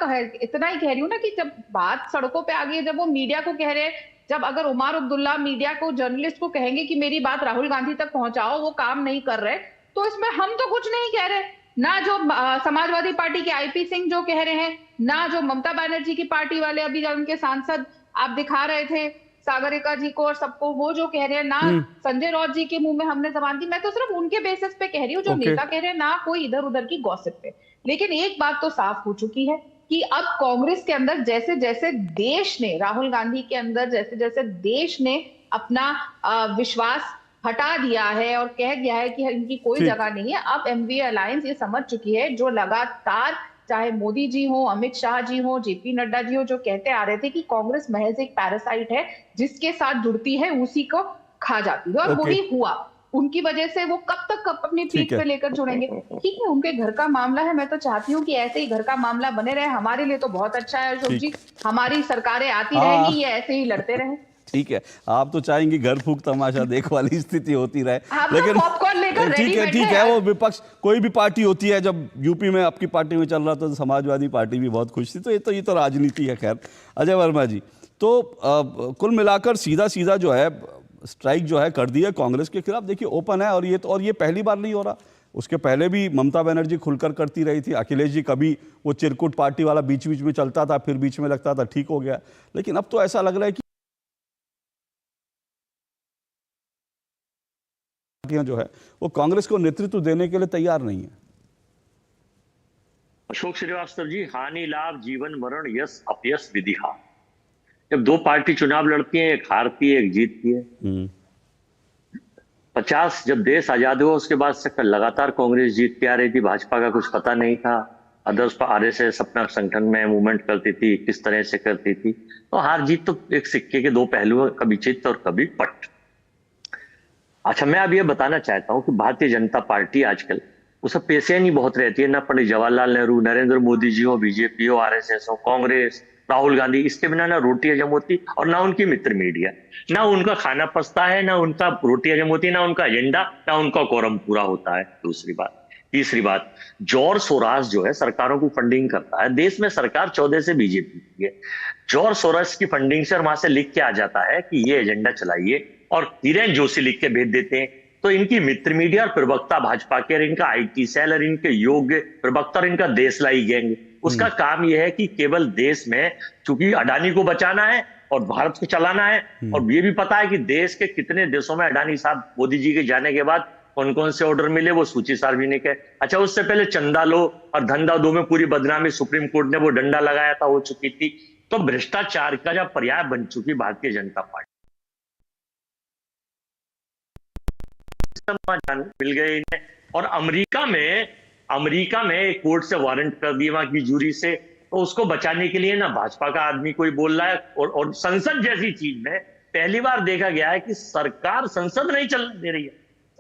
ही कह रही हूँ ना कि जब बात सड़कों पे आ गई है, जब वो मीडिया को कह रहे हैं, जब अगर उमर अब्दुल्ला मीडिया को, जर्नलिस्ट को कहेंगे कि मेरी बात राहुल गांधी तक पहुंचाओ, वो काम नहीं कर रहे, तो इसमें हम तो कुछ नहीं कह रहे। ना जो समाजवादी पार्टी के आईपी सिंह जो कह रहे हैं, ना जो ममता बनर्जी की पार्टी वाले अभी उनके सांसद आप दिखा रहे थे सागरिका जी को और सबको, वो जो कह रहे हैं, ना संजय राउत जी के मुंह में हमने जबान दी। मैं तो सिर्फ उनके बेसिस पे कह रही हूँ जो नेता कह रहे हैं, ना कोई इधर उधर की गॉसिप पे। लेकिन एक बात तो साफ हो चुकी है कि अब कांग्रेस के अंदर जैसे जैसे देश ने, राहुल गांधी के अंदर जैसे जैसे देश ने अपना विश्वास हटा दिया है और कह दिया है कि इनकी कोई जगह नहीं है, अब एमवीए अलायंस ये समझ चुकी है, जो लगातार चाहे मोदी जी हो, अमित शाह जी हो, जेपी नड्डा जी हो, जो कहते आ रहे थे कि कांग्रेस महज एक पैरासाइट है, जिसके साथ जुड़ती है उसी को खा जाती है, और वही हुआ। उनकी वजह से वो कब तक अपनी पीठ पे लेकर जुड़ेंगे? ठीक है, उनके घर का मामला है, मैं तो चाहती हूँ कि ऐसे ही घर का मामला बने रहे। हमारे लिए तो बहुत अच्छा है अशोक जी, हमारी सरकारें आती रहेंगी, ये ऐसे ही लड़ते रहे। ठीक है, आप तो चाहेंगे घर फूक तमाशा देख वाली स्थिति होती रहे, लेकिन ठीक है, वो विपक्ष कोई भी पार्टी होती है, जब यूपी में आपकी पार्टी में चल रहा था तो समाजवादी पार्टी भी बहुत खुश थी, तो ये तो राजनीति है। खैर अजय वर्मा जी, तो कुल मिलाकर सीधा जो है स्ट्राइक जो है कर दिया कांग्रेस के खिलाफ, देखिए ओपन है, और ये पहली बार नहीं हो रहा। उसके पहले भी ममता बनर्जी खुलकर करती रही थी, अखिलेश जी कभी वो चिरकुट पार्टी वाला बीच बीच में चलता था, फिर बीच में लगता था ठीक हो गया, लेकिन अब तो ऐसा लग रहा है कि पार्टियां जो है वो कांग्रेस को नेतृत्व देने के लिए तैयार नहीं है। अशोक श्रीवास्तव जी, हानि लाभ जीवन मरण यश अपयश विधिहा। जब दो पार्टी चुनाव लड़ती है, एक हारती है एक जीतती है। 50 जब देश आजाद हुआ उसके बाद से लगातार कांग्रेस जीतती आ रही थी, भाजपा का कुछ पता नहीं था। अदर्स आरएसएस अपना संगठन में मूवमेंट करती थी, किस तरह से करती थी, तो हार जीत तो एक सिक्के के दो पहलू है, कभी चित और कभी पट। अच्छा, मैं अब ये बताना चाहता हूं कि भारतीय जनता पार्टी आजकल उसे पेशेनी बहुत रहती है, ना पंडित जवाहरलाल नेहरू, नरेंद्र मोदी जी हो, बीजेपी हो, आरएसएस हो, कांग्रेस, राहुल गांधी, इसके बिना ना रोटी हजम होती और ना उनकी मित्र मीडिया, ना उनका खाना पचता है, ना उनका रोटी हजम होती है, ना उनका एजेंडा, ना उनका कोरम पूरा होता है। दूसरी बात, तीसरी बात, जॉर्ज सोरास जो है सरकारों की फंडिंग करता है। देश में सरकार 14 से बीजेपी की है। जॉर्ज सोरास की फंडिंग से और वहां से लिख के आ जाता है कि ये एजेंडा चलाइए, और हिरेन जोशी लिख के भेज देते हैं। तो इनकी मित्र मीडिया और प्रवक्ता भाजपा के, और इनका आईटी सेल और इनके योग्य प्रवक्ता और इनका देशलाई गैंग, उसका काम यह है कि केवल देश में, चूंकि अडानी को बचाना है और भारत को चलाना है, और ये भी पता है कि देश के कितने देशों में अडानी साहब मोदी जी के जाने के बाद कौन कौन से ऑर्डर मिले, वो सूची सार्वजनिक है। अच्छा, उससे पहले चंदा लो और धंधा दो में पूरी बदनामी सुप्रीम कोर्ट ने वो डंडा लगाया था, हो चुकी थी। तो भ्रष्टाचार का जब पर्याय बन चुकी भारतीय जनता पार्टी, मिल गए इन्हें। और अमेरिका में कोर्ट से वारंट कर दिए वहां की जूरी से, तो उसको बचाने के लिए ना भाजपा का आदमी कोई बोल रहा है, और संसद जैसी चीज में पहली बार देखा गया है कि सरकार संसद नहीं चलने दे रही है।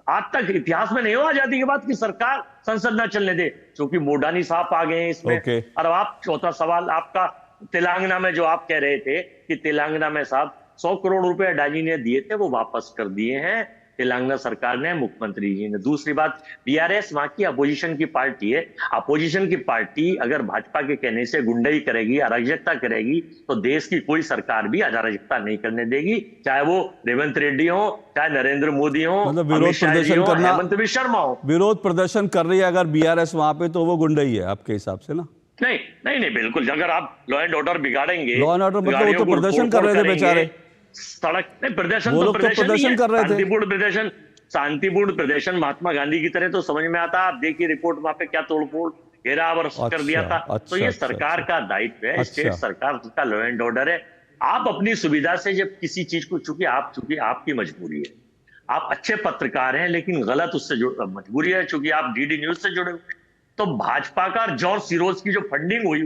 आज तक इतिहास में नहीं हुआ आजादी के बाद कि सरकार संसद ना चलने दे, क्योंकि मोडानी साहब आ गए हैं इसमें। और आप चौथा सवाल आपका, तेलंगाना में जो आप कह रहे थे कि तेलंगाना में साहब 100 करोड़ रुपए अडानी ने दिए थे, वो वापस कर दिए हैं तेलंगाना सरकार ने, मुख्यमंत्री जी ने। दूसरी बात, बीआरएस वहां की अपोजिशन की पार्टी है। अपोजिशन की पार्टी अगर भाजपा के कहने से गुंडाई करेगी, अराजकता करेगी, तो देश की कोई सरकार भी अराजकता नहीं करने देगी, चाहे वो रेवंत रेड्डी हो, चाहे नरेंद्र मोदी हो, मतलब विरोध प्रदर्शन करना, हेमंत बिश्वा शर्मा हो। विरोध प्रदर्शन कर रही है अगर बीआरएस वहां पे, तो वो गुंडाई है आपके हिसाब से ना? नहीं, बिल्कुल। अगर आप लॉ एंड ऑर्डर बिगाड़ेंगे, लॉ एंड ऑर्डर मतलब वो तो प्रदर्शन कर रहे थे बेचारे, सड़क में प्रदर्शन, वो लोग तो प्रदर्शन कर रहे थे, शांतिपूर्ण प्रदर्शन महात्मा गांधी की तरह तो समझ में आता। आप देखिए रिपोर्ट, वहां पे क्या तोड़फोड़, घेराव कर दिया था। तो ये सरकार का दायित्व है, स्टेट सरकार का लॉ एंड ऑर्डर है। आप अपनी सुविधा से जब किसी चीज को, चूंकि आपकी मजबूरी है, आप अच्छे पत्रकार हैं लेकिन गलत उससे मजबूरी है, चूंकि आप डीडी न्यूज से जुड़े हुए, तो भाजपा का जॉर्ज सिरोज की जो फंडिंग हुई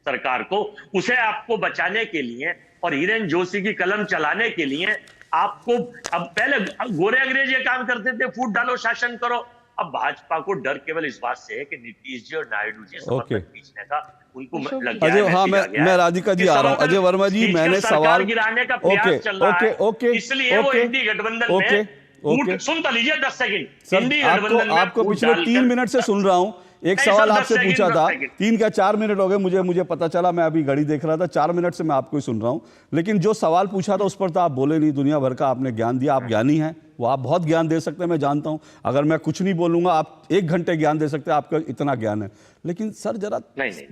सरकार को, उसे आपको बचाने के लिए और हिरेन जोशी की कलम चलाने के लिए आपको, अब पहले गोरे अंग्रेज ये काम करते थे, फूट डालो शासन करो। अब भाजपा को डर केवल इस बात से है कि नीतीश जी और नायडू जी समर्थन खींचने का उनको लग गया है। हाँ, मैं राधिका जी आ रहा हूँ। अजय वर्मा जी, मैंने सवाल गिराने का प्रयास चल रहा है, इसलिए वो इंडी गठबंधन में, सुन तो लीजिए 10 सेकंड, आपको पिछले 3 मिनट से सुन रहा हूँ। एक सवाल आपसे पूछा था, 3 क्या 4 मिनट हो गए मुझे पता चला, मैं अभी घड़ी देख रहा था, 4 मिनट से मैं आपको ही सुन रहा हूं। लेकिन जो सवाल पूछा था उस पर तो आप बोले नहीं, दुनिया भर का आपने ज्ञान दिया, आप ज्ञानी हैं, वो आप बहुत ज्ञान दे सकते हैं, मैं जानता हूं। अगर मैं कुछ नहीं बोलूंगा आप 1 घंटे ज्ञान दे सकते हैं, आपका इतना ज्ञान है। लेकिन सर जरा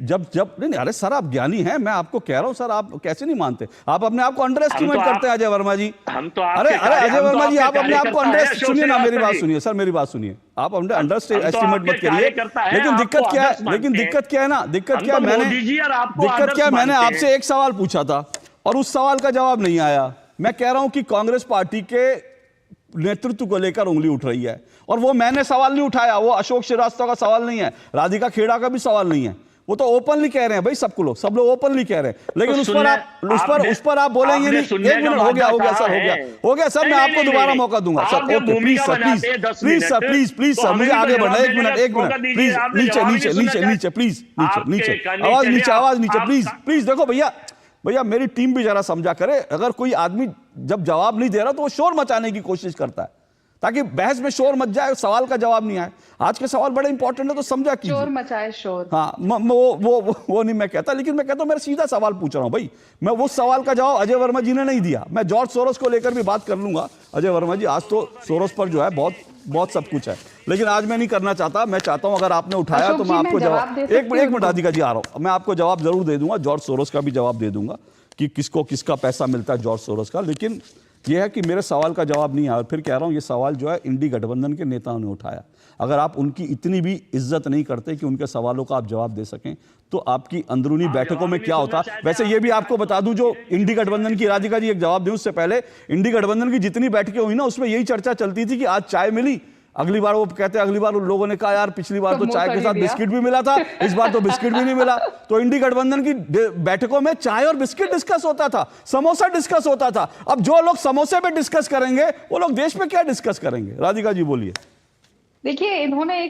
जब नहीं, अरे सर आप ज्ञानी हैं, मैं आपको कह रहा हूं सर, आप कैसे नहीं मानते? आप अपने आप को अंडर एस्टिमेट करते हैं अजय वर्मा जी। अरे अजय वर्मा जी, आप अपने आप को अंडर, सुनिए ना मेरी बात सुनिए सर, मेरी बात सुनिए, आप अंडर एस्टिमेट मत करिए। लेकिन दिक्कत क्या है, दिक्कत क्या है, मैंने आपसे एक सवाल पूछा था और उस सवाल का जवाब नहीं आया। मैं कह रहा हूं कि कांग्रेस पार्टी के नेतृत्व को लेकर उंगली उठ रही है, और वो मैंने सवाल नहीं उठाया, वो अशोक श्रीवास्तव का सवाल नहीं है, राधिका खेड़ा का भी सवाल नहीं है, वो तो ओपनली कह रहे हैं भाई, सब लोग ओपनली कह रहे हैं। लेकिन उस पर आप बोलेंगे नहीं। 1 मिनट, हो गया सर, मैं आपको दोबारा मौका दूंगा सर। ओके प्लीज सर, मुझे आगे बढ़ना है। 1 मिनट प्लीज, नीचे प्लीज, नीचे आवाज नीचे प्लीज। देखो भैया मेरी टीम भी जरा समझा करे, अगर कोई आदमी जब जवाब नहीं दे रहा तो वो शोर मचाने की कोशिश करता है, ताकि बहस में शोर मच जाए, सवाल का जवाब नहीं आए। आज के सवाल बड़े इंपॉर्टेंट है, तो समझा कीजिए। शोर मचाए शोर, हाँ, वो नहीं मैं कहता, लेकिन मैं कहता हूं, मेरा सीधा सवाल पूछ रहा हूं भाई। मैं वो सवाल का जवाब अजय वर्मा जी ने नहीं दिया। मैं जॉर्ज सोरोस को लेकर भी बात कर लूंगा अजय वर्मा जी, आज तो सोरोस पर जो है बहुत सब कुछ है, लेकिन आज मैं नहीं करना चाहता। मैं चाहता हूं अगर आपने उठाया तो मैं आपको जवाब, एक मिनट राधिका जी, आ रहा हूं, मैं आपको जवाब जरूर दे दूंगा, जॉर्ज सोरोस का भी जवाब दे दूंगा कि किसको किसका पैसा मिलता है जॉर्ज सोरोस का। लेकिन यह है कि मेरे सवाल का जवाब नहीं आया, और फिर कह रहा हूं ये सवाल जो है इंडी गठबंधन के नेताओं ने उठाया। अगर आप उनकी इतनी भी इज्जत नहीं करते कि उनके सवालों का आप जवाब दे सकें, तो आपकी अंदरूनी बैठकों में क्या होता। वैसे ये भी आपको बता दूं, जो इंडी गठबंधन की, राधिका जी एक जवाब दें उससे पहले, इंडी गठबंधन की जितनी बैठकें हुई ना, उसमें यही चर्चा चलती थी कि आज चाय मिली, अगली बार वो कहते हैं, अगली बार उन लोगों ने कहा यार पिछली बार तो चाय के साथ बिस्किट भी मिला था, इस बार तो बिस्किट भी नहीं मिला। तो इंडी गठबंधन की बैठकों में चाय और बिस्किट डिस्कस होता था, समोसा डिस्कस होता था। अब जो लोग समोसे पे डिस्कस करेंगे, वो लोग देश में क्या डिस्कस करेंगे? राधिका जी बोलिए। देखिए, इन्होंने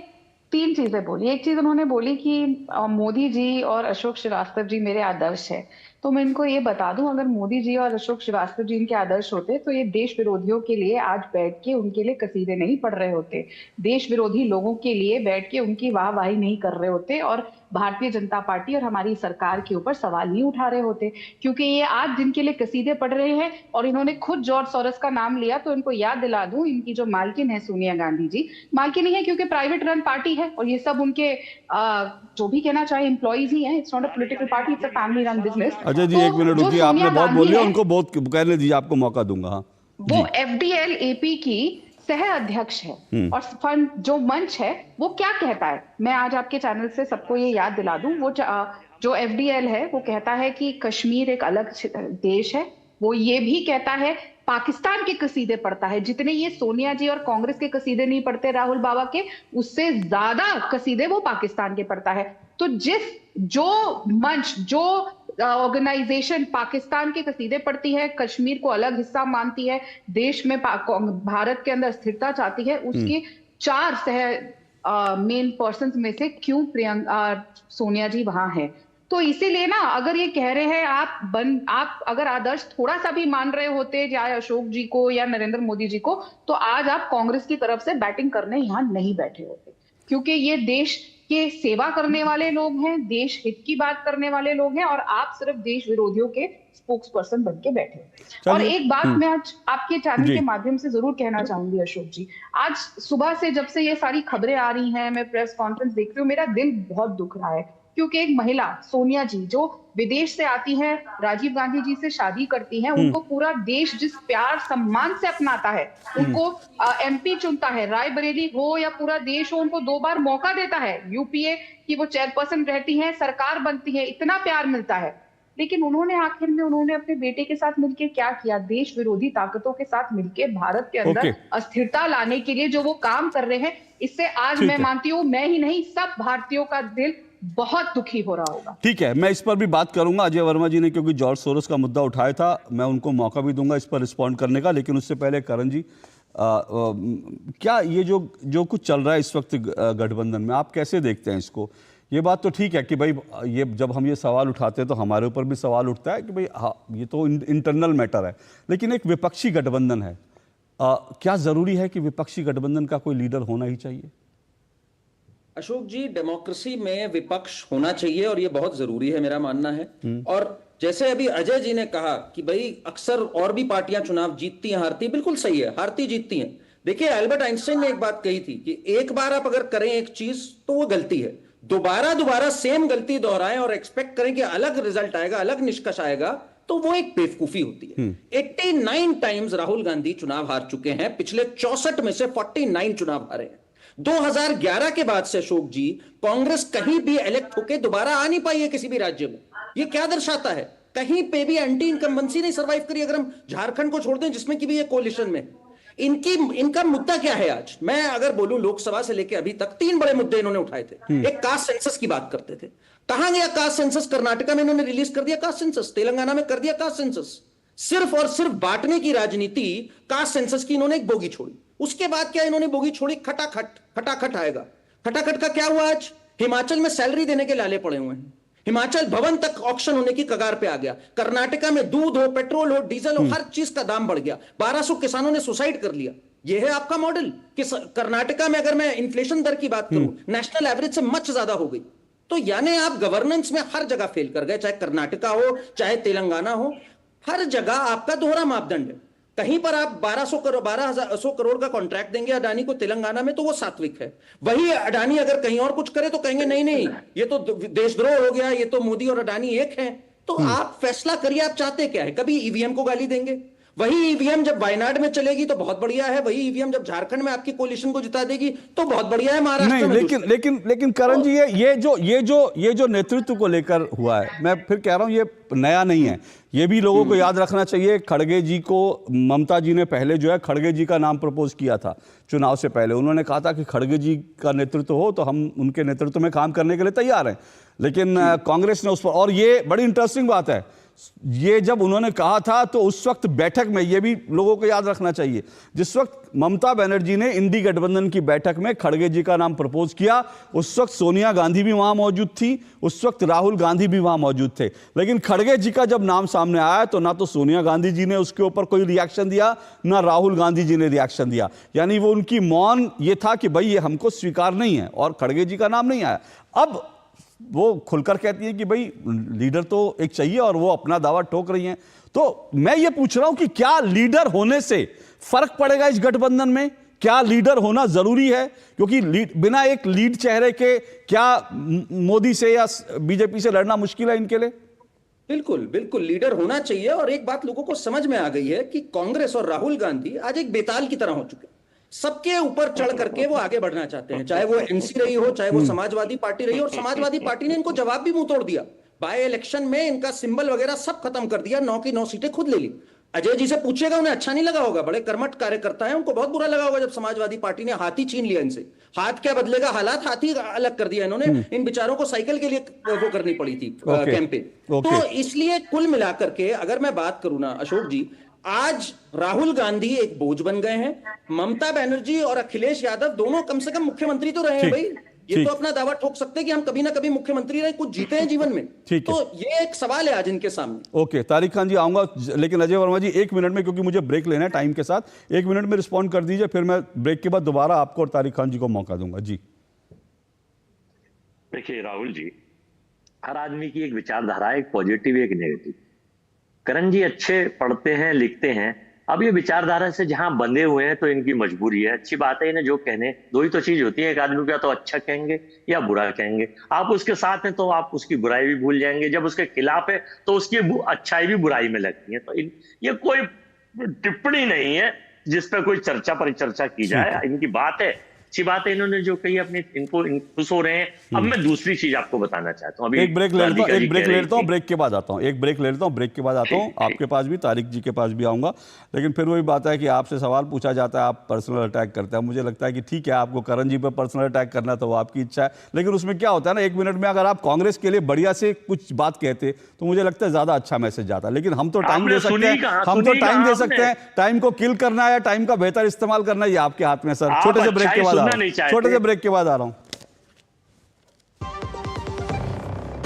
3 चीजें बोली। एक चीज उन्होंने बोली कि मोदी जी और अशोक श्रीवास्तव जी मेरे आदर्श है। तो मैं इनको ये बता दूं, अगर मोदी जी और अशोक श्रीवास्तव जी इनके आदर्श होते तो ये देश विरोधियों के लिए आज बैठ के उनके लिए कसीदे नहीं पढ़ रहे होते, देश विरोधी लोगों के लिए बैठ के उनकी वाहवाही नहीं कर रहे होते, और भारतीय जनता पार्टी और हमारी सरकार के ऊपर सवाल नहीं उठा रहे होते। क्योंकि ये आज जिनके लिए कसीदे पढ़ रहे हैं, और इन्होंने खुद जॉर्ज सोरोस का नाम लिया, तो इनको याद दिला दूं, इनकी जो मालकिन है सोनिया गांधी जी, मालकिन ही है क्योंकि प्राइवेट रन पार्टी है, और ये सब उनके जो भी कहना चाहे एम्प्लॉइज ही हैं। It's not a political party, it's a family run business. Ajay ji 1 minute रुकिए, आपने बहुत बोलिए, उनको बहुत कहने दीजिए, आपको मौका दूंगा। हाँ, वो FDL AP की सह अध्यक्ष है, और फंड जो मंच है वो क्या कहता है, मैं आज आपके चैनल से सबको ये याद दिला दूं। वो जो FDL है वो कहता है कि कश्मीर एक अलग देश है। वो ये भी कहता है पाकिस्तान के कसीदे पढ़ता है, जितने ये सोनिया जी और कांग्रेस के कसीदे नहीं पढ़ते राहुल बाबा के, उससे ज्यादा कसीदे वो पाकिस्तान के पढ़ता है। तो जो मंच, जो ऑर्गेनाइजेशन पाकिस्तान के कसीदे पढ़ती है, कश्मीर को अलग हिस्सा मानती है, देश में भारत के अंदर स्थिरता चाहती है, उसके 4 मेन पर्संस में से क्यों सोनिया जी वहां है? तो इसीलिए ना, अगर ये कह रहे हैं आप अगर आदर्श थोड़ा सा भी मान रहे होते चाहे अशोक जी को या नरेंद्र मोदी जी को, तो आज आप कांग्रेस की तरफ से बैटिंग करने यहाँ नहीं बैठे होते। क्योंकि ये देश के सेवा करने वाले लोग हैं, देश हित की बात करने वाले लोग हैं, और आप सिर्फ देश विरोधियों के स्पोक्स पर्सन बन के बैठे हैं। और एक बात मैं आज आपके चैनल के माध्यम से जरूर कहना चाहूंगी अशोक जी, आज सुबह से जब से ये सारी खबरें आ रही हैं, मैं प्रेस कॉन्फ्रेंस देख रही हूँ, मेरा दिल बहुत दुख रहा है। क्योंकि एक महिला सोनिया जी जो विदेश से आती है, राजीव गांधी जी से शादी करती हैं, उनको पूरा देश जिस प्यार सम्मान से अपनाता है, उनको MP चुनता है, रायबरेली हो या पूरा देश हो, उनको 2 बार मौका देता है, UPA की वो चेयरपर्सन रहती हैं, सरकार बनती है, इतना प्यार मिलता है। लेकिन उन्होंने आखिर में उन्होंने अपने बेटे के साथ मिलकर क्या किया? देश विरोधी ताकतों के साथ मिलकर भारत के अंदर अस्थिरता लाने के लिए जो वो काम कर रहे हैं, इससे आज मैं मानती हूँ, मैं ही नहीं सब भारतीयों का दिल बहुत दुखी हो रहा होगा। ठीक है, मैं इस पर भी बात करूंगा। अजय वर्मा जी ने क्योंकि जॉर्ज सोरोस का मुद्दा उठाया था, मैं उनको मौका भी दूंगा इस पर रिस्पॉन्ड करने का। लेकिन उससे पहले करण जी, क्या ये जो कुछ चल रहा है इस वक्त गठबंधन में, आप कैसे देखते हैं इसको? ये बात तो ठीक है कि भाई ये जब हम ये सवाल उठाते हैं तो हमारे ऊपर भी सवाल उठता है कि भाई हाँ, ये तो इंटरनल मैटर है, लेकिन एक विपक्षी गठबंधन है। क्या जरूरी है कि विपक्षी गठबंधन का कोई लीडर होना ही चाहिए? अशोक जी, डेमोक्रेसी में विपक्ष होना चाहिए और ये बहुत जरूरी है, मेरा मानना है। और जैसे अभी अजय जी ने कहा कि भाई अक्सर और भी पार्टियां चुनाव जीतती हैं हारती, बिल्कुल सही है, हारती जीतती हैं। देखिए एल्बर्ट आइंस्टाइन ने एक बात कही थी कि एक बार आप अगर करें एक चीज तो वो गलती है, दोबारा सेम गलती दोहराएं और एक्सपेक्ट करें कि अलग रिजल्ट आएगा, अलग निष्कर्ष आएगा, तो वो एक बेवकूफी होती है। 89 टाइम्स राहुल गांधी चुनाव हार चुके हैं, पिछले 64 में से 49 चुनाव हारे हैं। 2011 के बाद से अशोक जी कांग्रेस कहीं भी इलेक्ट होकर दोबारा आ नहीं पाई है किसी भी राज्य में। ये क्या दर्शाता है? कहीं पे भी एंटी इनकम्बेंसी नहीं सर्वाइव करी, अगर हम झारखंड को छोड़ दें जिसमें कि भी ये कोलिशन में। इनका मुद्दा क्या है आज? मैं अगर बोलूं लोकसभा से लेकर अभी तक 3 बड़े मुद्दे इन्होंने उठाए थे। एक कास्ट सेंसस की बात करते थे, कहां गया कास्ट सेंसस? कर्नाटका में इन्होंने रिलीज कर दिया कास्ट सेंसस, तेलंगाना में कर दिया कास्ट सेंसस। सिर्फ और सिर्फ बांटने की राजनीति कास्ट सेंसस की इन्होंने एक बोगी छोड़ी। उसके बाद क्या इन्होंने बोगी छोड़ी? खटाखट आएगा। खटाखट का क्या हुआ? आज हिमाचल में सैलरी देने के लाले पड़े हुए हैं, हिमाचल भवन तक ऑक्शन होने की कगार पे आ गया। कर्नाटका में दूध हो, पेट्रोल हो, डीजल हो, हर चीज का दाम बढ़ गया। 1200 किसानों ने सुसाइड कर लिया। यह है आपका मॉडल कि कर्नाटका में अगर मैं इन्फ्लेशन दर की बात करूं, नेशनल एवरेज से मच ज्यादा हो गई। तो यानी आप गवर्नेंस में हर जगह फेल कर गए, चाहे कर्नाटका हो चाहे तेलंगाना हो, हर जगह आपका दोहरा मापदंड है। कहीं पर आप 1200 करोड़ का कॉन्ट्रैक्ट देंगे अडानी को तेलंगाना में तो वो सात्विक है, वही अडानी अगर कहीं और कुछ करे तो कहेंगे नहीं ये तो देशद्रोह हो गया, ये तो मोदी और अडानी एक हैं। तो आप फैसला करिए, आप चाहते क्या है? कभी ईवीएम को गाली देंगे, वही ईवीएम जब वायनाड में चलेगी तो बहुत बढ़िया है, वही ईवीएम जब झारखंड में आपकी कोलिशन को जिता देगी तो बहुत बढ़िया है, महाराष्ट्र में। लेकिन करण जी ये जो नेतृत्व को लेकर हुआ है, मैं फिर कह रहा हूं ये नया नहीं है। ये भी लोगों को याद रखना चाहिए। खड़गे जी को ममता जी ने पहले जो है खड़गे जी का नाम प्रपोज किया था चुनाव से पहले। उन्होंने कहा था कि खड़गे जी का नेतृत्व हो तो हम उनके नेतृत्व में काम करने के लिए तैयार हैं, लेकिन कांग्रेस ने उस पर, और ये बड़ी इंटरेस्टिंग बात है, ये जब उन्होंने कहा था तो उस वक्त बैठक में, ये भी लोगों को याद रखना चाहिए, जिस वक्त ममता बनर्जी ने इंडी गठबंधन की बैठक में खड़गे जी का नाम प्रपोज किया, उस वक्त सोनिया गांधी भी वहां मौजूद थी, उस वक्त राहुल गांधी भी वहां मौजूद थे। लेकिन खड़गे जी का जब नाम सामने आया तो ना तो सोनिया गांधी जी ने उसके ऊपर कोई रिएक्शन दिया, ना राहुल गांधी जी ने रिएक्शन दिया। यानी वो उनकी मौन ये था कि भाई ये हमको स्वीकार नहीं है, और खड़गे जी का नाम नहीं आया। अब वो खुलकर कहती है कि भाई लीडर तो एक चाहिए, और वो अपना दावा ठोक रही हैं। तो मैं ये पूछ रहा हूं कि क्या लीडर होने से फर्क पड़ेगा इस गठबंधन में? क्या लीडर होना जरूरी है? क्योंकि बिना एक लीड चेहरे के क्या मोदी से या बीजेपी से लड़ना मुश्किल है इनके लिए? बिल्कुल लीडर होना चाहिए। और एक बात लोगों को समझ में आ गई है कि कांग्रेस और राहुल गांधी आज एक बेताल की तरह हो चुके हैं। सबके ऊपर चढ़ करके वो आगे बढ़ना चाहते हैं, चाहे वो एनसी रही हो, चाहे वो समाजवादी पार्टी रही हो। और समाजवादी पार्टी ने इनको जवाब भी मुंह तोड़ दिया। बाय इलेक्शन में इनका सिंबल वगैरह सब खत्म कर दिया, 9 की 9 सीटें खुद ले ली। अजय जी से पूछेगा, उन्हें अच्छा नहीं लगा होगा, बड़े कर्मठ कार्यकर्ता है, उनको बहुत बुरा लगा होगा जब समाजवादी पार्टी ने हाथी छीन लिया इनसे। हाथ क्या बदलेगा, हालात हाथी अलग कर दिया इन्होंने। इन बेचारों को साइकिल के लिए वो करनी पड़ी थी कैंपेन। तो इसलिए कुल मिलाकर के अगर मैं बात करूं ना अशोक जी, आज राहुल गांधी एक बोझ बन गए हैं। ममता बनर्जी और अखिलेश यादव दोनों कम से कम मुख्यमंत्री तो रहे हैं भाई। ये तो अपना दावा ठोक सकते हैं कि हम कभी ना कभी मुख्यमंत्री रहे, कुछ जीते हैं जीवन में। तो ये एक सवाल है आज इनके सामने। ओके, तारिक खान जी आऊंगा, लेकिन अजय वर्मा जी 1 मिनट में, क्योंकि मुझे ब्रेक लेना है टाइम के साथ, 1 मिनट में रिस्पॉन्ड कर दीजिए, फिर मैं ब्रेक के बाद दोबारा आपको और तारिक खान जी को मौका दूंगा। जी देखिए राहुल जी, हर आदमी की एक विचारधारा है, एक पॉजिटिव एक नेगेटिव। करण जी अच्छे पढ़ते हैं, लिखते हैं। अब ये विचारधारा से जहां बंधे हुए हैं तो इनकी मजबूरी है। अच्छी बात है, इन्हें जो कहने, दो ही तो चीज होती है, एक आदमी का तो अच्छा कहेंगे या बुरा कहेंगे। आप उसके साथ हैं तो आप उसकी बुराई भी भूल जाएंगे, जब उसके खिलाफ है तो उसकी अच्छाई भी बुराई में लगती है। तो ये कोई टिप्पणी नहीं है जिस पर कोई चर्चा परिचर्चा की जाए। इनकी बात है, अच्छी बात है, इन्होंने जो कही अपनी, इनको खुश हो रहे हैं। अब मैं दूसरी चीज आपको बताना चाहता हूँ। अभी एक ब्रेक लेता हूँ, ब्रेक के बाद आता हूँ, ब्रेक के बाद आता हूँ। आपके पास भी, तारिक जी के पास भी आऊंगा। लेकिन फिर वही बात है कि आपसे सवाल पूछा जाता है, आप पर्सनल अटैक करते हैं। मुझे लगता है कि ठीक है, आपको करण जी पर पर्सनल अटैक करना तो वो आपकी इच्छा है, लेकिन उसमें क्या होता है ना, 1 मिनट में अगर आप कांग्रेस के लिए बढ़िया से कुछ बात कहते तो मुझे लगता है ज्यादा अच्छा मैसेज जाता। लेकिन हम तो टाइम दे सकते हैं, टाइम को किल करना है या टाइम का बेहतर इस्तेमाल करना, ये आपके हाथ में सर। छोटे से ब्रेक के बाद आ रहा हूं।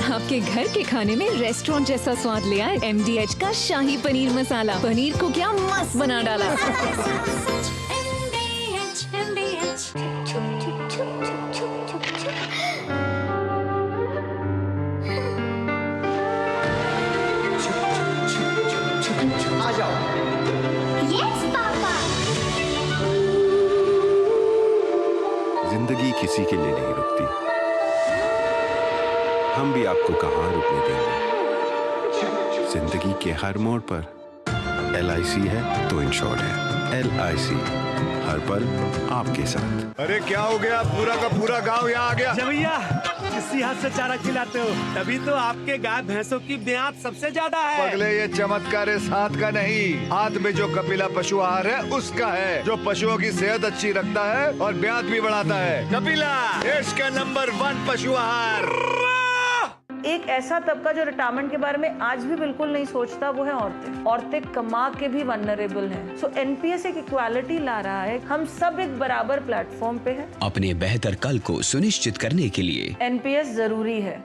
आपके घर के खाने में रेस्टोरेंट जैसा स्वाद ले आए MDH का शाही पनीर मसाला। पनीर को क्या मस्त बना डाला। आ जाओ। Yes papa. जिंदगी किसी के लिए नहीं रुकती, हम भी आपको कहां रुकने देंगे। जिंदगी के हर मोड़ पर LIC है तो इंश्योर्ड है। LIC हर पल आपके साथ। अरे क्या हो गया, पूरा का पूरा गांव यहाँ आ गया। भैया किसी हाथ से चारा खिलाते हो, तभी तो आपके गाय भैंसों की ब्याज सबसे ज्यादा है। पगले, ये चमत्कार इस हाथ का नहीं, हाथ में जो कपिला पशु आहार है उसका है, जो पशुओं की सेहत अच्छी रखता है और ब्याज भी बढ़ाता है। कपिला देश का नंबर 1 पशु आहार। एक ऐसा तबका जो रिटायरमेंट के बारे में आज भी बिल्कुल नहीं सोचता, वो है औरतें। औरतें कमा के भी वल्नरेबल हैं। सो NPS एक इक्वालिटी ला रहा है, हम सब एक बराबर प्लेटफॉर्म पे हैं। अपने बेहतर कल को सुनिश्चित करने के लिए NPS जरूरी है।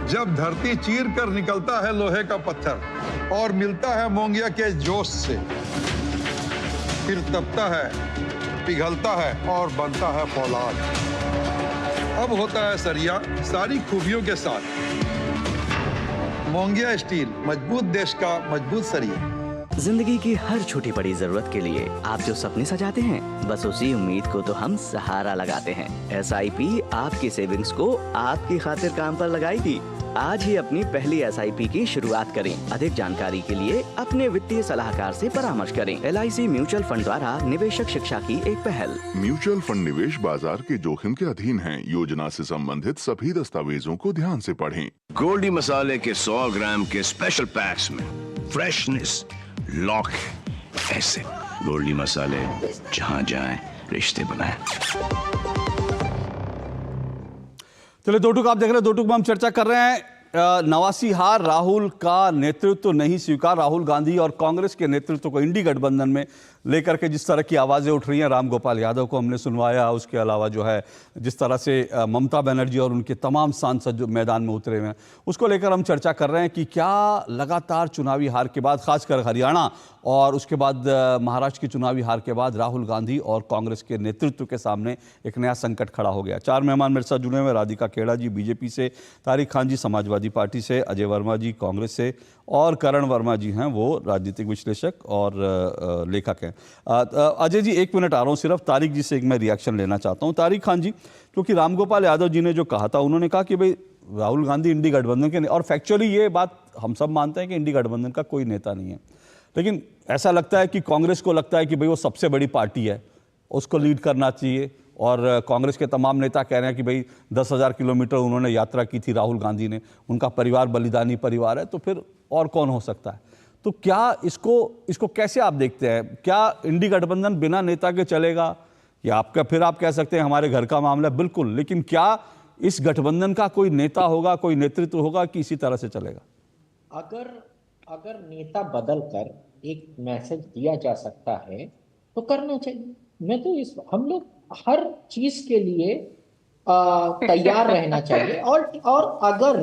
जब धरती चीर कर निकलता है लोहे का पत्थर और मिलता है मोंगिया के जोश से, फिर तपता है, पिघलता है और बनता है फौलाद। अब होता है सरिया सारी खूबियों के साथ। मोंगिया स्टील, मजबूत देश का मजबूत सरिया। जिंदगी की हर छोटी बड़ी जरूरत के लिए आप जो सपने सजाते हैं, बस उसी उम्मीद को तो हम सहारा लगाते हैं। SIP आपकी सेविंग्स को आपकी खातिर काम पर लगाएगी। आज ही अपनी पहली SIP की शुरुआत करें। अधिक जानकारी के लिए अपने वित्तीय सलाहकार से परामर्श करें। LIC म्यूचुअल फंड द्वारा निवेशक शिक्षा की एक पहल। म्यूचुअल फंड निवेश बाजार के जोखिम के अधीन है। योजना से संबंधित सभी दस्तावेजों को ध्यान से पढ़ें। गोल्डी मसाले के 100 ग्राम के स्पेशल पैक्स में फ्रेशनेस लॉक है। ऐसे गोल्डी मसाले जहां जाएं रिश्ते बनाएं। चलिए, दो टूक आप देख रहे हैं, दो टूक में हम चर्चा कर रहे हैं। नवासी हार, राहुल का नेतृत्व नहीं स्वीकार। राहुल गांधी और कांग्रेस के नेतृत्व को इंडी गठबंधन में लेकर के जिस तरह की आवाज़ें उठ रही हैं, राम गोपाल यादव को हमने सुनवाया, उसके अलावा जो है जिस तरह से ममता बनर्जी और उनके तमाम सांसद जो मैदान में उतरे हुए हैं, उसको लेकर हम चर्चा कर रहे हैं कि क्या लगातार चुनावी हार के बाद, खासकर हरियाणा और उसके बाद महाराष्ट्र की चुनावी हार के बाद, राहुल गांधी और कांग्रेस के नेतृत्व के सामने एक नया संकट खड़ा हो गया। 4 मेहमान मेरे साथ जुड़े हुए, राधिका खेड़ा जी BJP से, तारिक खान जी समाजवादी पार्टी से, अजय वर्मा जी कांग्रेस से और करण वर्मा जी हैं वो राजनीतिक विश्लेषक और लेखक हैं। अजय जी 1 मिनट आ रहा हूँ सिर्फ, तारिक जी से एक मैं रिएक्शन लेना चाहता हूँ। तारिक खान जी, क्योंकि रामगोपाल यादव जी ने जो कहा था, उन्होंने कहा कि भाई राहुल गांधी इंडी गठबंधन के, और फैक्चुअली ये बात हम सब मानते हैं कि इंडी गठबंधन का कोई नेता नहीं है, लेकिन ऐसा लगता है कि कांग्रेस को लगता है कि भाई वो सबसे बड़ी पार्टी है, उसको लीड करना चाहिए। और कांग्रेस के तमाम नेता कह रहे हैं कि भाई 10,000 किलोमीटर उन्होंने यात्रा की थी राहुल गांधी ने, उनका परिवार बलिदानी परिवार है, तो फिर और कौन हो सकता है। तो क्या इसको कैसे आप देखते हैं? क्या इंडी गठबंधन बिना नेता के चलेगा, या आपका फिर आप कह सकते हैं हमारे घर का मामला है? बिल्कुल, लेकिन क्या इस गठबंधन का कोई नेता होगा, कोई नेतृत्व होगा कि इसी तरह से चलेगा? अगर नेता बदल कर एक मैसेज दिया जा सकता है तो करना चाहिए। मैं तो हम लोग हर चीज के लिए तैयार रहना चाहिए। और अगर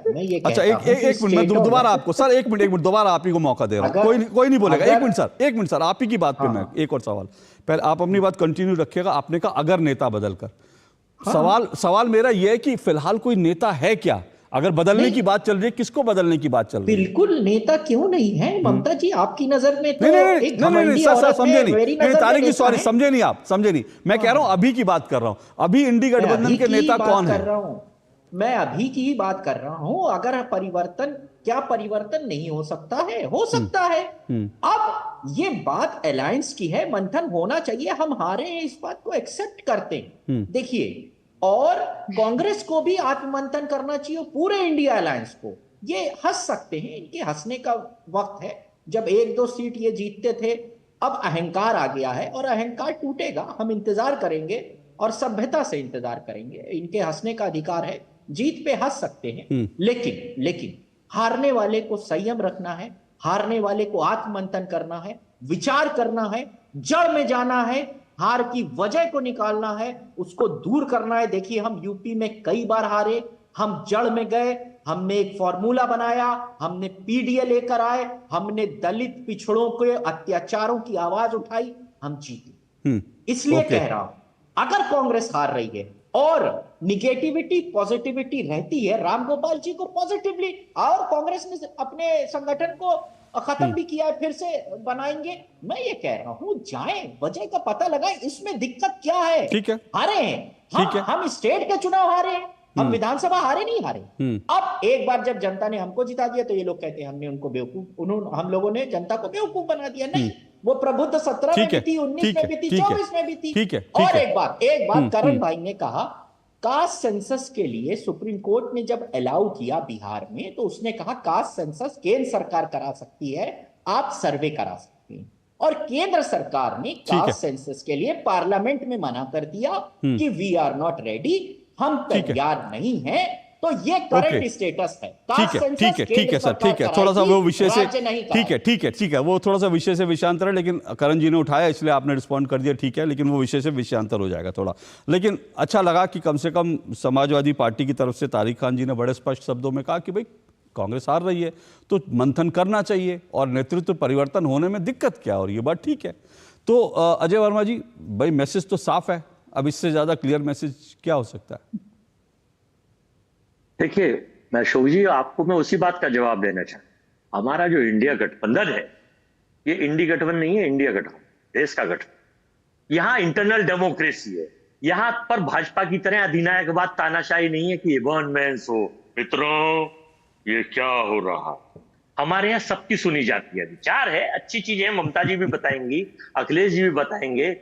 मैं ये अच्छा, एक मिनट मैं दोबारा आपको सर, एक मिनट दोबारा आप ही को मौका दे रहा हूँ, कोई नहीं बोलेगा। एक मिनट सर, आप ही की बात पे मैं एक और सवाल, पहले आप अपनी बात कंटिन्यू रखिएगा। आपने कहा अगर नेता बदल कर, सवाल मेरा यह है कि फिलहाल कोई नेता है क्या? अगर बदलने की बात चल रही है, किसको बदलने की बात चल रही है? बिल्कुल नेता क्यों नहीं है ममता जी, आपकी नजर में तो नहीं, सर समझे नहीं, तारिक जी सॉरी, समझे नहीं आप, समझे नहीं। मैं कह रहा हूं अभी की बात कर रहा हूं, अभी इंडी गठबंधन के नेता कौन है? मैं अभी की ही बात कर रहा हूं। अगर क्या परिवर्तन नहीं हो सकता है? हो सकता है। अब ये बात अलायंस की है, मंथन होना चाहिए। हम हारे हैं इस बात को एक्सेप्ट करते हैं। देखिए, और कांग्रेस को भी आत्ममंथन करना चाहिए, पूरे इंडिया अलायंस को। ये हंस सकते हैं, इनके हंसने का वक्त है। जब 1-2 सीट ये जीतते थे, अब अहंकार आ गया है और अहंकार टूटेगा। हम इंतजार करेंगे और सभ्यता से इंतजार करेंगे। इनके हंसने का अधिकार है, जीत पे हंस सकते हैं, लेकिन हारने वाले को संयम रखना है, हारने वाले को आत्ममंथन करना है, विचार करना है, जड़ में जाना है, हार की वजह को निकालना है, उसको दूर करना है। देखिए, हम यूपी में कई बार हारे, हम जड़ में गए, हमने एक फॉर्मूला बनाया, हमने PDA लेकर आए, हमने दलित पिछड़ों के अत्याचारों की आवाज उठाई, हम जीते। इसलिए कह रहा हूं, अगर कांग्रेस हार रही है और निगेटिविटी पॉजिटिविटी रहती है, रामगोपाल जी को पॉजिटिवली, और कांग्रेस ने अपने संगठन को और खत्म भी किया है, फिर से बनाएंगे। मैं ये कह रहा हूं जाएं, वजह का पता लगाएं, इसमें दिक्कत क्या है। ठीक है, हारे हैं हम स्टेट के चुनाव हारे हैं, हम विधानसभा हारे नहीं हारे। अब एक बार जब जनता ने हमको जिता दिया तो ये लोग कहते हैं हमने उनको बेवकूफ, हम लोगों ने जनता को बेवकूफ बना दिया। नहीं, वो प्रबुद्ध 17 में भी थी, 19 में भी थी, 24 में भी थी। और एक बात करण भाई ने कहा, कास्ट सेंसस के लिए सुप्रीम कोर्ट ने जब अलाउ किया बिहार में, तो उसने कहा कास्ट सेंसस केंद्र सरकार करा सकती है, आप सर्वे करा सकते हैं। और केंद्र सरकार ने कास्ट सेंसस के लिए पार्लियामेंट में मना कर दिया कि वी आर नॉट रेडी, हम तैयार नहीं हैं। तो ये करंट स्टेटस है। ठीक है सर, ठीक है, थोड़ा सा वो विषय से ठीक है, वो थोड़ा सा विषय से विषयांतर है, लेकिन करण जी ने उठाया इसलिए आपने रिस्पॉन्ड कर दिया, ठीक है, लेकिन वो विषय से विषयांतर हो जाएगा थोड़ा। लेकिन अच्छा लगा कि कम से कम समाजवादी पार्टी की तरफ से तारिक खान जी ने बड़े स्पष्ट शब्दों में कहा कि भाई कांग्रेस हार रही है तो मंथन करना चाहिए और नेतृत्व परिवर्तन होने में दिक्कत क्या, और ये बात ठीक है। तो अजय वर्मा जी, भाई मैसेज तो साफ है, अब इससे ज्यादा क्लियर मैसेज क्या हो सकता है? देखिए, मैं अशोक जी आपको मैं उसी बात का जवाब देना चाहूँ। हमारा जो इंडिया गठबंधन है, ये इंडी गठबंधन नहीं है, इंडिया गठबंधन, देश का गठबंधन। यहाँ इंटरनल डेमोक्रेसी है, यहाँ पर भाजपा की तरह अधिनायकवाद तानाशाही नहीं है कि वन मैन शो। मित्रों, ये क्या हो रहा, हमारे यहाँ सबकी सुनी जाती है, विचार है, अच्छी चीज है, ममता जी भी बताएंगी, अखिलेश जी भी बताएंगे।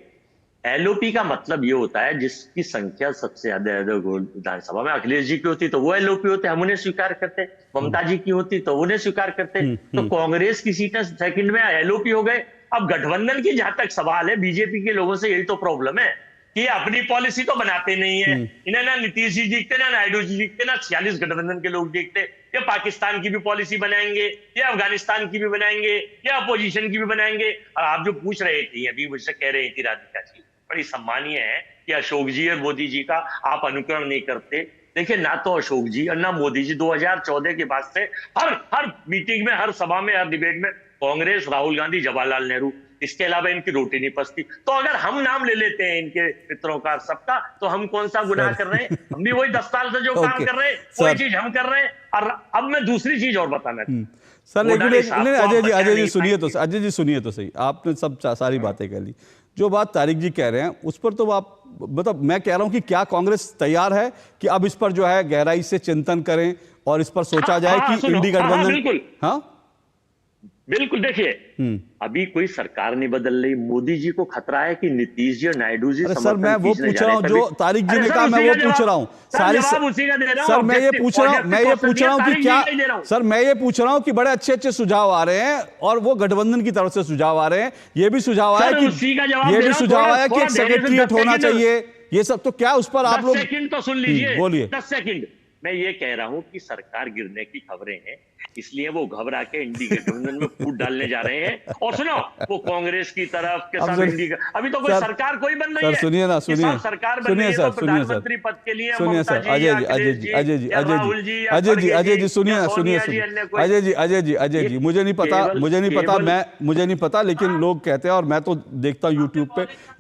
एलओपी का मतलब ये होता है जिसकी संख्या सबसे ज्यादा विधानसभा में अखिलेश जी की होती तो वो एलओपी होते, हम उन्हें स्वीकार करते, ममता जी की होती तो उन्हें स्वीकार करते। तो कांग्रेस की सीटें सेकंड में एलओपी हो गए। अब गठबंधन की जहां तक सवाल है, बीजेपी के लोगों से यही तो प्रॉब्लम है कि अपनी पॉलिसी तो बनाते नहीं है। इन्हें ना नीतीश जी दिखते, ना नायडू जी दिखते, ना 46 गठबंधन के लोग दिखते। ये पाकिस्तान की भी पॉलिसी बनाएंगे, या अफगानिस्तान की भी बनाएंगे, या अपोजिशन की भी बनाएंगे। और आप जो पूछ रहे थे, अभी मुझसे कह रही थी राधिका जी, बड़ी सम्मानीय है कि अशोक जी और मोदी जी का आप अनुकरण नहीं करते। देखिए, ना तो अशोक जी और ना मोदी जी 2014 के बाद से हर मीटिंग में, हर सभा में, हर डिबेट में कांग्रेस, राहुल गांधी, जवाहरलाल नेहरू, इसके अलावा इनकी रोटी नहीं पचती। तो अगर हम नाम ले लेते हैं इनके मित्रों का सबका, तो हम कौन सा गुनाह कर रहे हैं? हम भी वही 10 साल से जो काम कर रहे हैं वही चीज हम कर रहे हैं। और अब मैं दूसरी चीज और बताना सर, लेकिन अजय जी सुनिए तो, अजय जी सुनिए तो सही, आपने सब सारी बातें कह ली। जो बात तारिक जी कह रहे हैं उस पर तो आप मतलब, मैं कह रहा हूं कि क्या कांग्रेस तैयार है कि अब इस पर जो है गहराई से चिंतन करें और इस पर सोचा जाए कि इंडी गठबंधन। हाँ बिल्कुल, देखिए अभी कोई सरकार नहीं बदल रही, मोदी जी को खतरा है कि नीतीश जी और नायडू जी। सर मैं वो पूछ रहा हूँ जो तारिक जी ने कहा, मैं वो पूछ रहा हूँ सर, मैं ये पूछ रहा हूँ कि क्या, सर मैं ये पूछ रहा हूँ कि बड़े अच्छे सुझाव आ रहे हैं और वो गठबंधन की तरफ से सुझाव आ रहे हैं। ये भी सुझाव आया कि एक सेक्रेटरीट होना चाहिए, ये सब। तो क्या उस पर आप लोग, 10 सेकंड तो सुन लीजिए, बोलिए। 10 सेकंड मैं ये कह रहा हूं कि सरकार गिरने की खबरें हैं, इसलिए वो घबरा के इंडी गठबंधन में फूट डालने जा रहे हैं। और सुनो, वो कांग्रेस की तरफ के सब इंडी, अभी तो कोई सरकार कोई बन रही है। सुनिए ना, सुनिए, सरकार बन रही है तो प्रधानमंत्री पद के लिए सुनिए सर, अजय जी सुनिए, अजय जी मुझे नहीं पता, लेकिन लोग कहते हैं और मैं तो देखता हूँ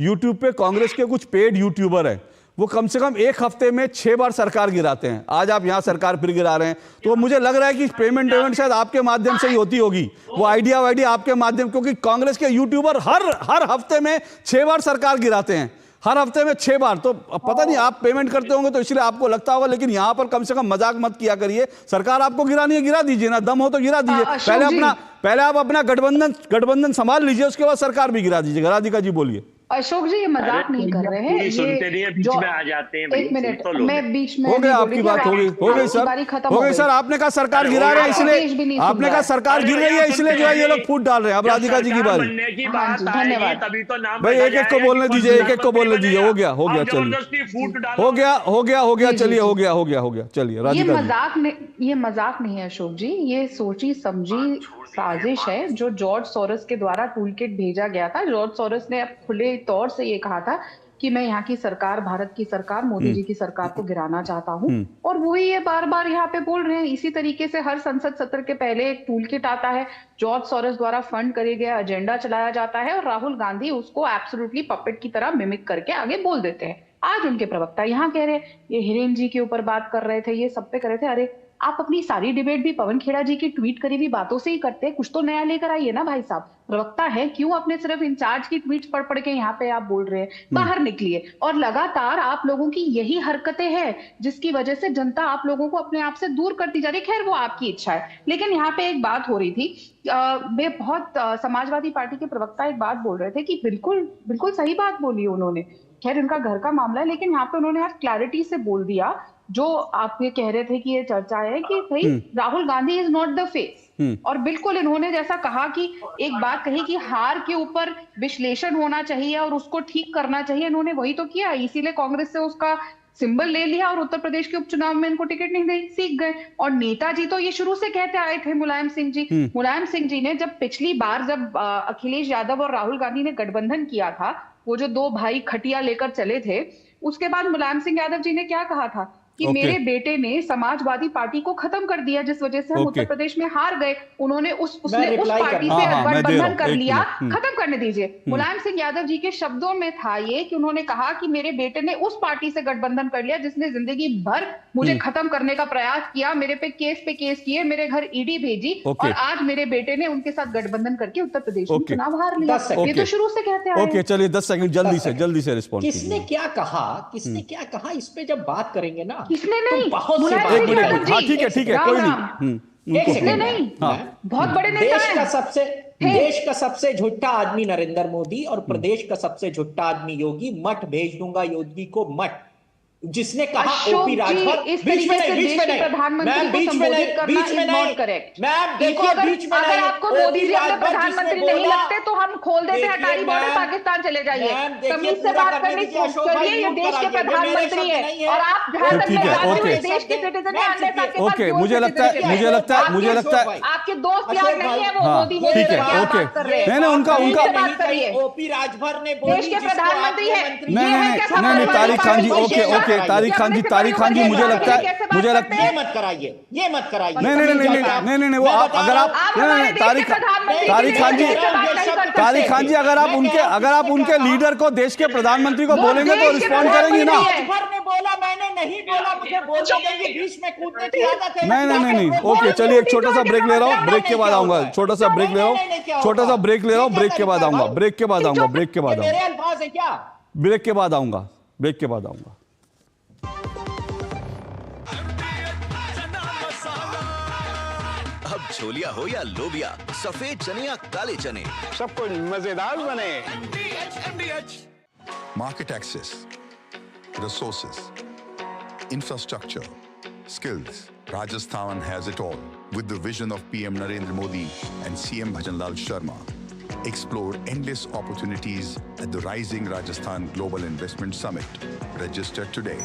यूट्यूब पे कांग्रेस के कुछ पेड यूट्यूबर हैं, वो कम से कम एक हफ्ते में 6 बार सरकार गिराते हैं। आज आप यहां सरकार फिर गिरा रहे हैं, तो मुझे लग रहा है कि पेमेंट शायद आपके माध्यम से ही होती होगी, वो आइडिया आपके माध्यम, क्योंकि कांग्रेस के यूट्यूबर हर हफ्ते में 6 बार सरकार गिराते हैं, हर हफ्ते में 6 बार। तो पता नहीं आप पेमेंट करते होंगे तो इसलिए आपको लगता होगा, लेकिन यहां पर कम से कम मजाक मत किया करिए। सरकार आपको गिरानी है, गिरा दीजिए ना, दम हो तो गिरा दीजिए। पहले आप अपना गठबंधन संभाल लीजिए, उसके बाद सरकार भी गिरा दीजिएगा। राधिका जी बोलिए। अशोक जी ये मजाक नहीं कर रहे हैं, सुनते नहीं है, बीच में आ जाते हैं। एक मिनट, मैं बीच में हो गया, आपकी बात हो गई सर, आपने कहा सरकार गिरा रहे हैं इसलिए, आपने कहा सरकार गिर रही है इसलिए जो है ये लोग फूट डाल रहे हैं। अब राधिका जी की बारी, धन्यवाद। तभी तो नाम भाई एक को बोलने दीजिए, एक को बोलने दीजिए। हो गया चलिए, हो गया चलिए। ये मजाक नहीं है अशोक जी, ये सोची समझी साजिश है जो जॉर्ज सोरोस के द्वारा टूलकिट भेजा गया था। जॉर्ज सोरोस ने अब खुले तौर से ये कहा था कि मैं यहाँ की सरकार, भारत की सरकार, मोदी जी की सरकार को गिराना चाहता हूँ, और वही ये बार बार यहाँ पे बोल रहे हैं। इसी तरीके से हर संसद सत्र के पहले एक टूलकिट आता है, जॉर्ज सोरोस द्वारा फंड करे गया एजेंडा चलाया जाता है, और राहुल गांधी उसको एब्सोल्युटली पपेट की तरह मिमिक करके आगे बोल देते हैं। आज उनके प्रवक्ता यहाँ कह रहे, ये हिरेन जी के ऊपर बात कर रहे थे, ये सब पे कर रहे थे। अरे आप अपनी सारी डिबेट भी पवन खेड़ा जी की ट्वीट करी हुई बातों से ही करते हैं, कुछ तो नया लेकर आइए ना भाई साहब। प्रवक्ता है, क्यों अपने सिर्फ इंचार्ज की ट्वीट पढ़ के यहाँ पे आप बोल रहे हैं? बाहर निकलिए। और लगातार आप लोगों की यही हरकतें हैं जिसकी वजह से जनता आप लोगों को अपने आप से दूर करती जा रही है। खैर वो आपकी इच्छा है, लेकिन यहाँ पे एक बात हो रही थी, समाजवादी पार्टी के प्रवक्ता एक बात बोल रहे थे कि बिल्कुल सही बात बोली उन्होंने। खैर इनका घर का मामला है, लेकिन यहाँ पे उन्होंने आज क्लैरिटी से बोल दिया जो आप ये कह रहे थे कि ये चर्चा है कि भाई Rahul Gandhi is not the face. और बिल्कुल इन्होंने जैसा कहा कि एक बात कही कि हार के ऊपर विश्लेषण होना चाहिए और उसको ठीक करना चाहिए, इन्होंने वही तो किया। इसीलिए कांग्रेस से उसका सिंबल ले लिया और उत्तर प्रदेश के उपचुनाव में इनको टिकट नहीं दी, सीख गए। और नेताजी तो ये शुरू से कहते आए थे, मुलायम सिंह जी ने जब पिछली बार जब अखिलेश यादव और राहुल गांधी ने गठबंधन किया था, वो जो दो भाई खटिया लेकर चले थे, उसके बाद मुलायम सिंह यादव जी ने क्या कहा था कि मेरे बेटे ने समाजवादी पार्टी को खत्म कर दिया जिस वजह से हम उत्तर प्रदेश में हार गए। उन्होंने उसने उस पार्टी से गठबंधन कर लिया, खत्म करने दीजिए। मुलायम सिंह यादव जी के शब्दों में था ये कि उन्होंने कहा कि मेरे बेटे ने उस पार्टी से गठबंधन कर लिया जिसने जिंदगी भर मुझे खत्म करने का प्रयास किया, मेरे पे केस किए, मेरे घर ईडी भेजी, और आज मेरे बेटे ने उनके साथ गठबंधन करके उत्तर प्रदेश में चुनाव हार लिया। ये तो शुरू से कहते आए। ओके, चलिए 10 सेकंड जल्दी से रिस्पॉन्ड। किसने क्या कहा इस पे जब बात करेंगे ना, किसने नहीं, एक मिनट, हाँ ठीक है कोई नहीं, किसने नहीं, बहुत बड़े नेता हैं। देश का सबसे झूठा आदमी नरेंद्र मोदी और प्रदेश का सबसे झूठा आदमी योगी। मठ भेज दूंगा योगी को, मठ। जिसने कहा ओपी राजभर इस तरीके से देश के प्रधानमंत्री को संबोधित करना इज नॉट करेक्ट। मैम देखिए, अगर आपको मोदी जी अपने प्रधानमंत्री नहीं लगते तो हम खोल देते अटारी बॉर्डर, पाकिस्तान चले जाइए। तमीज से बात करने की कोशिश करिए, ये देश के प्रधानमंत्री है और आप ध्यान रखिए देश के सिटीजन हैं। ओके, मुझे लगता है आपके दोस्त यार नहीं है वो मोदी जी ठीक है। ओके, नहीं उनका ओपी राजभर ने देश के प्रधानमंत्री है। नहीं तारिक खान जी, ओके तारिक खान जी, मुझे लगता है ये मत कराइए। नहीं वो आप अगर आप तारिक खान जी अगर आप उनके लीडर को, देश के प्रधानमंत्री को बोलेंगे तो रिस्पॉन्ड करेंगी ना। ने बोला, मैंने नहीं बोला, मुझे बोलने देंगे, बीच में कूदने की आदत है। नहीं ओके, चलिए एक छोटा सा ब्रेक ले रहा हूँ, ब्रेक के बाद आऊंगा। छोटा सा ब्रेक ले रहा हूँ, ब्रेक के बाद आऊंगा। ब्रेक के बाद आऊंगा। ब्रेक के बाद आऊंगा। अब छोलिया हो या लोबिया, सफेद चने या काले चने, सब कुछ मजेदार बने। Market access, resources, infrastructure, skills. Rajasthan has it all. With the vision of PM Narendra Modi and CM Bhajanlal Sharma, explore endless opportunities at the Rising Rajasthan Global Investment Summit. Register today.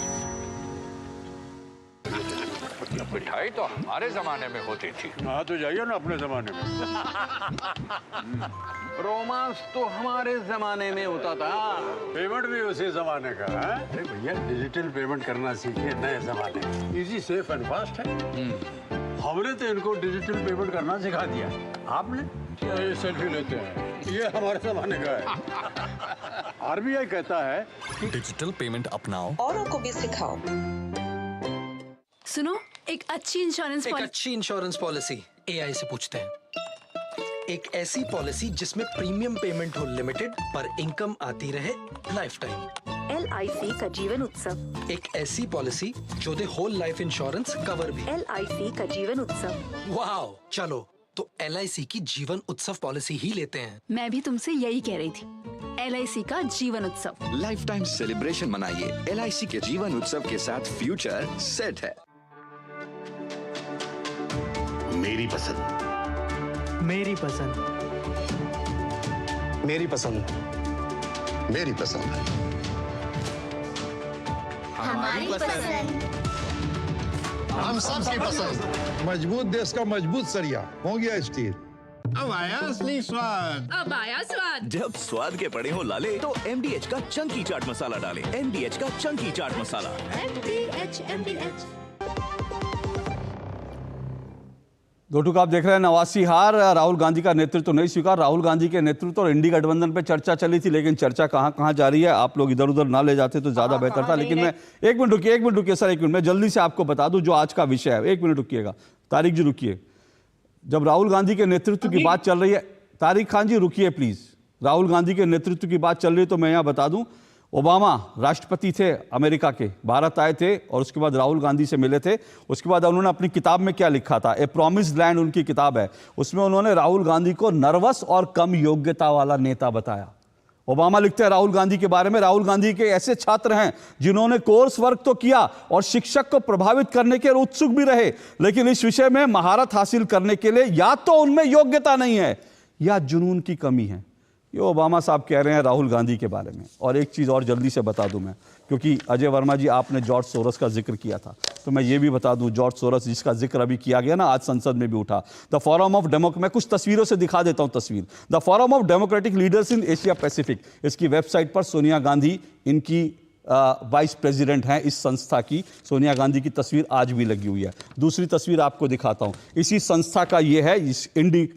मिठाई तो हमारे जमाने में होती थी। हाँ तो जाइए ना अपने जमाने में। रोमांस तो हमारे जमाने में होता था। पेमेंट भी उसी जमाने का है। अरे भैया डिजिटल पेमेंट करना सीखिए नए जमाने में। इजी, सेफ एंड फास्ट है। हमने तो इनको डिजिटल पेमेंट करना सिखा दिया। आपने ये सेल्फी लेते हैं, ये हमारे जमाने का है। आरबीआई कहता है डिजिटल पेमेंट अपनाओ, औरों को भी सिखाओ। सुनो, एक अच्छी इंश्योरेंस पॉलिसी एआई से पूछते हैं। एक ऐसी पॉलिसी जिसमें प्रीमियम पेमेंट हो लिमिटेड पर इनकम आती रहे लाइफ टाइम। LIC का जीवन उत्सव। एक ऐसी पॉलिसी जो दे होल लाइफ इंश्योरेंस कवर भी। LIC का जीवन उत्सव। वाओ, चलो तो LIC की जीवन उत्सव पॉलिसी ही लेते हैं। मैं भी तुमसे यही कह रही थी, LIC का जीवन उत्सव। लाइफ टाइम सेलिब्रेशन मनाइए LIC के जीवन उत्सव के साथ। फ्यूचर सेट है। मेरी पसंद, मेरी पसंद, मेरी पसंद, मेरी पसंद, हमारी पसंद, हम सबकी पसंद। मजबूत देश का मजबूत सरिया हो गया स्टील। अब आया असली स्वाद। जब स्वाद के पड़े हो लाले तो MDH का चंकी चाट मसाला डालें। MDH का चंकी चाट मसाला। MDH। दो टूक आप देख रहे हैं। नवासी हार, राहुल गांधी का नेतृत्व नहीं स्वीकार। राहुल गांधी के नेतृत्व और इंडी गठबंधन पे चर्चा चली थी, लेकिन चर्चा कहां जा रही है आप लोग इधर उधर ना ले जाते तो ज्यादा बेहतर था। लेकिन मैं एक मिनट रुकिए सर, एक मिनट मैं जल्दी से आपको बता दूं जो आज का विषय है। एक मिनट रुकिएगा, तारिक जी रुकिए। जब राहुल गांधी के नेतृत्व की बात चल रही है, तारिक खान जी रुकिए प्लीज। राहुल गांधी के नेतृत्व की बात चल रही है तो मैं यहां बता दूं, ओबामा राष्ट्रपति थे अमेरिका के, भारत आए थे और उसके बाद राहुल गांधी से मिले थे। उसके बाद उन्होंने अपनी किताब में क्या लिखा था, ए प्रॉमिस्ड लैंड उनकी किताब है, उसमें उन्होंने राहुल गांधी को नर्वस और कम योग्यता वाला नेता बताया। ओबामा लिखते हैं राहुल गांधी के बारे में, राहुल गांधी के ऐसे छात्र हैं जिन्होंने कोर्स वर्क तो किया और शिक्षक को प्रभावित करने के उत्सुक भी रहे, लेकिन इस विषय में महारत हासिल करने के लिए या तो उनमें योग्यता नहीं है या जुनून की कमी है। ये ओबामा साहब कह रहे हैं राहुल गांधी के बारे में। और एक चीज़ और जल्दी से बता दूं मैं, क्योंकि अजय वर्मा जी आपने जॉर्ज सोरोस का जिक्र किया था, तो मैं ये भी बता दूं, जॉर्ज सोरोस जिसका जिक्र अभी किया गया ना, आज संसद में भी उठा। द फोरम ऑफ मैं कुछ तस्वीरों से दिखा देता हूं तस्वीर। The forum of democratic leaders in Asia Pacific, इसकी वेबसाइट पर सोनिया गांधी इनकी वाइस प्रेसिडेंट हैं इस संस्था की। सोनिया गांधी की तस्वीर आज भी लगी हुई है। दूसरी तस्वीर आपको दिखाता हूं, इसी संस्था का ये है,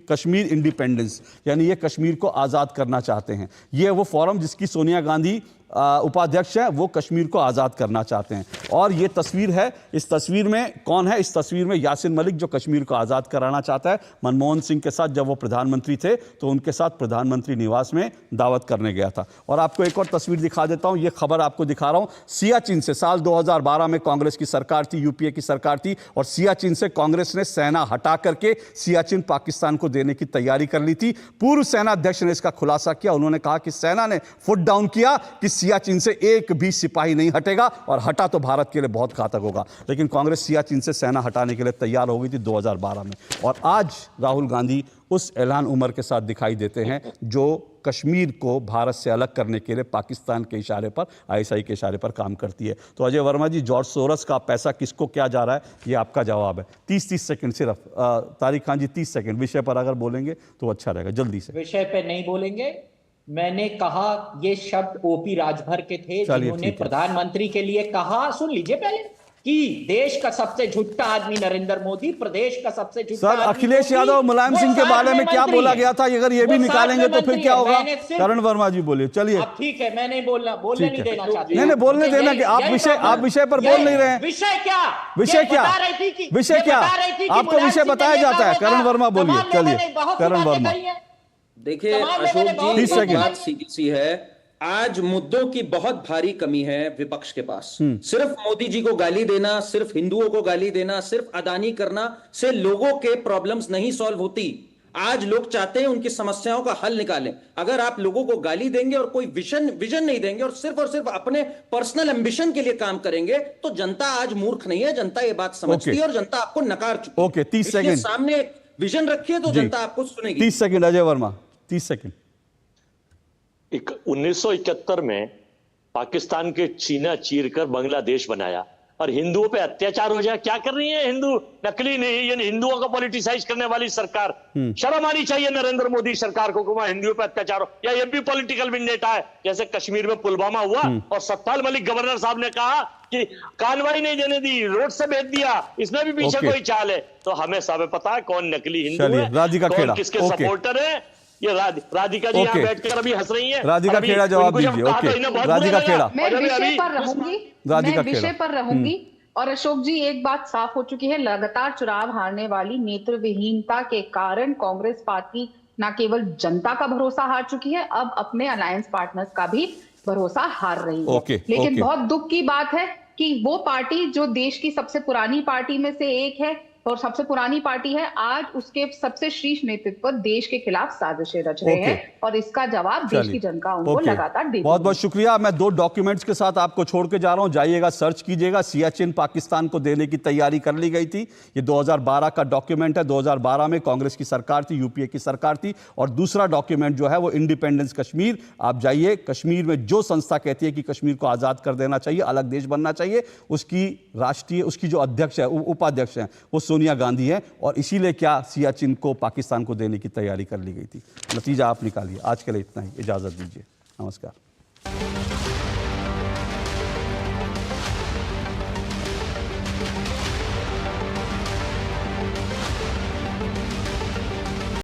कश्मीर इंडिपेंडेंस, यानी ये कश्मीर को आज़ाद करना चाहते हैं। ये वो फोरम जिसकी सोनिया गांधी उपाध्यक्ष है, वो कश्मीर को आज़ाद करना चाहते हैं। और ये तस्वीर है, इस तस्वीर में कौन है, इस तस्वीर में यासिन मलिक जो कश्मीर को आज़ाद कराना चाहता है, मनमोहन सिंह के साथ जब वो प्रधानमंत्री थे तो उनके साथ प्रधानमंत्री निवास में दावत करने गया था। और आपको एक और तस्वीर दिखा देता हूँ, ये खबर आपको दिखा रहा हूँ सियाचिन से। साल 2012 में कांग्रेस की सरकार थी, यूपीए की सरकार थी, और सियाचिन से कांग्रेस ने सेना हटा करके सियाचिन पाकिस्तान को देने की तैयारी कर ली थी। पूर्व सेना अध्यक्ष ने इसका खुलासा किया, उन्होंने कहा कि सेना ने फुट डाउन किया कि सियाचिन से एक भी सिपाही नहीं हटेगा, और हटा तो भारत के लिए बहुत घातक होगा। लेकिन कांग्रेस सियाचिन से सेना हटाने के लिए तैयार हो गई थी 2012 में। और आज राहुल गांधी उस ऐलान उमर के साथ दिखाई देते हैं जो कश्मीर को भारत से अलग करने के लिए पाकिस्तान के इशारे पर, आईएसआई के इशारे पर काम करती है। तो अजय वर्मा जी, जॉर्ज सोरोस का पैसा किसको क्या जा रहा है, ये आपका जवाब है। 30 सेकंड सिर्फ। तारिक खान जी 30 सेकंड विषय पर अगर बोलेंगे तो अच्छा रहेगा, जल्दी से। विषय पे नहीं बोलेंगे। मैंने कहा ये शब्द ओपी राजभर के थे जिन्होंने प्रधानमंत्री के लिए कहा, सुन लीजिए पहले, कि देश का सबसे झूठा आदमी नरेंद्र मोदी, प्रदेश का सबसे झूठा सर अखिलेश यादव मुलायम सिंह के बारे में क्या बोला गया था, अगर ये भी निकालेंगे तो फिर क्या होगा? करण वर्मा जी बोलिए, चलिए। ठीक है, मैं नहीं बोलना, बोलने नहीं देना चाहती। नहीं बोलने देना कि आप विषय पर बोल नहीं रहे हैं। विषय क्या? आपको विषय बताया जाता है। करण वर्मा बोलिए, चलिए करण वर्मा। देखिए अशोक जी, एक बात सीधी सी है, आज मुद्दों की बहुत भारी कमी है विपक्ष के पास। सिर्फ मोदी जी को गाली देना, सिर्फ हिंदुओं को गाली देना, सिर्फ अदानी करना से लोगों के प्रॉब्लम्स नहीं सॉल्व होती। आज लोग चाहते हैं उनकी समस्याओं का हल निकालें। अगर आप लोगों को गाली देंगे और कोई विजन नहीं देंगे और सिर्फ अपने पर्सनल एम्बिशन के लिए काम करेंगे, तो जनता आज मूर्ख नहीं है, जनता ये बात समझती है और जनता आपको नकार चुकी है। ओके, 30 सेकंड सामने विजन रखिए तो जनता आपको सुनेगी। 30 सेकंड अजय वर्मा, 30 सेकंड। 1971 में पाकिस्तान के चीना चीरकर बांग्लादेश बनाया और हिंदुओं पे अत्याचार हो जाए। क्या कर रही है हिंदू? नकली नहीं, यानी हिंदुओं को पॉलिटिसाइज करने वाली सरकार। शर्म आनी चाहिए नरेंद्र मोदी सरकार को कि वहां हिंदुओं पे अत्याचार हो। या ये भी पॉलिटिकल विंडेटा है, जैसे कश्मीर में पुलवामा हुआ और सतपाल मलिक गवर्नर साहब ने कहा कि कार्रवाई नहीं देने दी, रोड से भेज दिया, इसमें भी पीछे कोई चाल है। तो हमें सब पता है कौन नकली हिंदू है, कौन किसके सपोर्टर है। ये राधिका जी यहाँ बैठकर अभी हंस रही हैं। राधिका खेड़ा जवाब दीजिए। ओके, राधिका खेड़ा। मैं विषय पर रहूंगी। और अशोक जी, एक बात साफ हो चुकी है, लगातार चुनाव हारने वाली नेतृत्वहीनता के कारण कांग्रेस पार्टी न केवल जनता का भरोसा हार चुकी है, अब अपने अलायंस पार्टनर्स का भी भरोसा हार रही है। लेकिन बहुत दुख की बात है कि वो पार्टी जो देश की सबसे पुरानी पार्टी में से एक है और सबसे पुरानी पार्टी है, आज उसके सबसे शीर्ष नेतृत्व देश के खिलाफ साजिशें रच रहे हैं और इसका जवाब देश की जनता उनको लगातार देती है। बहुत बहुत शुक्रिया। मैं 2 डॉक्यूमेंट्स के साथ आपको छोड़ के जा रहा हूं, जाइएगा सर्च कीजिएगा। सियाचिन पाकिस्तान को देने की तैयारी कर ली गई थी, ये 2012 का डॉक्यूमेंट है। 2012 में कांग्रेस की सरकार थी, यूपीए की सरकार थी। और दूसरा डॉक्यूमेंट जो है वो इंडिपेंडेंस कश्मीर। आप जाइए, कश्मीर में जो संस्था कहती है कि कश्मीर को आजाद कर देना चाहिए, अलग देश बनना चाहिए, उसकी जो अध्यक्ष है, उपाध्यक्ष है, वो सोनिया गांधी है। और इसीलिए क्या सियाचिन को पाकिस्तान को देने की तैयारी कर ली गई थी। नतीजा आप निकालिए। आज के लिए इतना ही, इजाजत दीजिए, नमस्कार।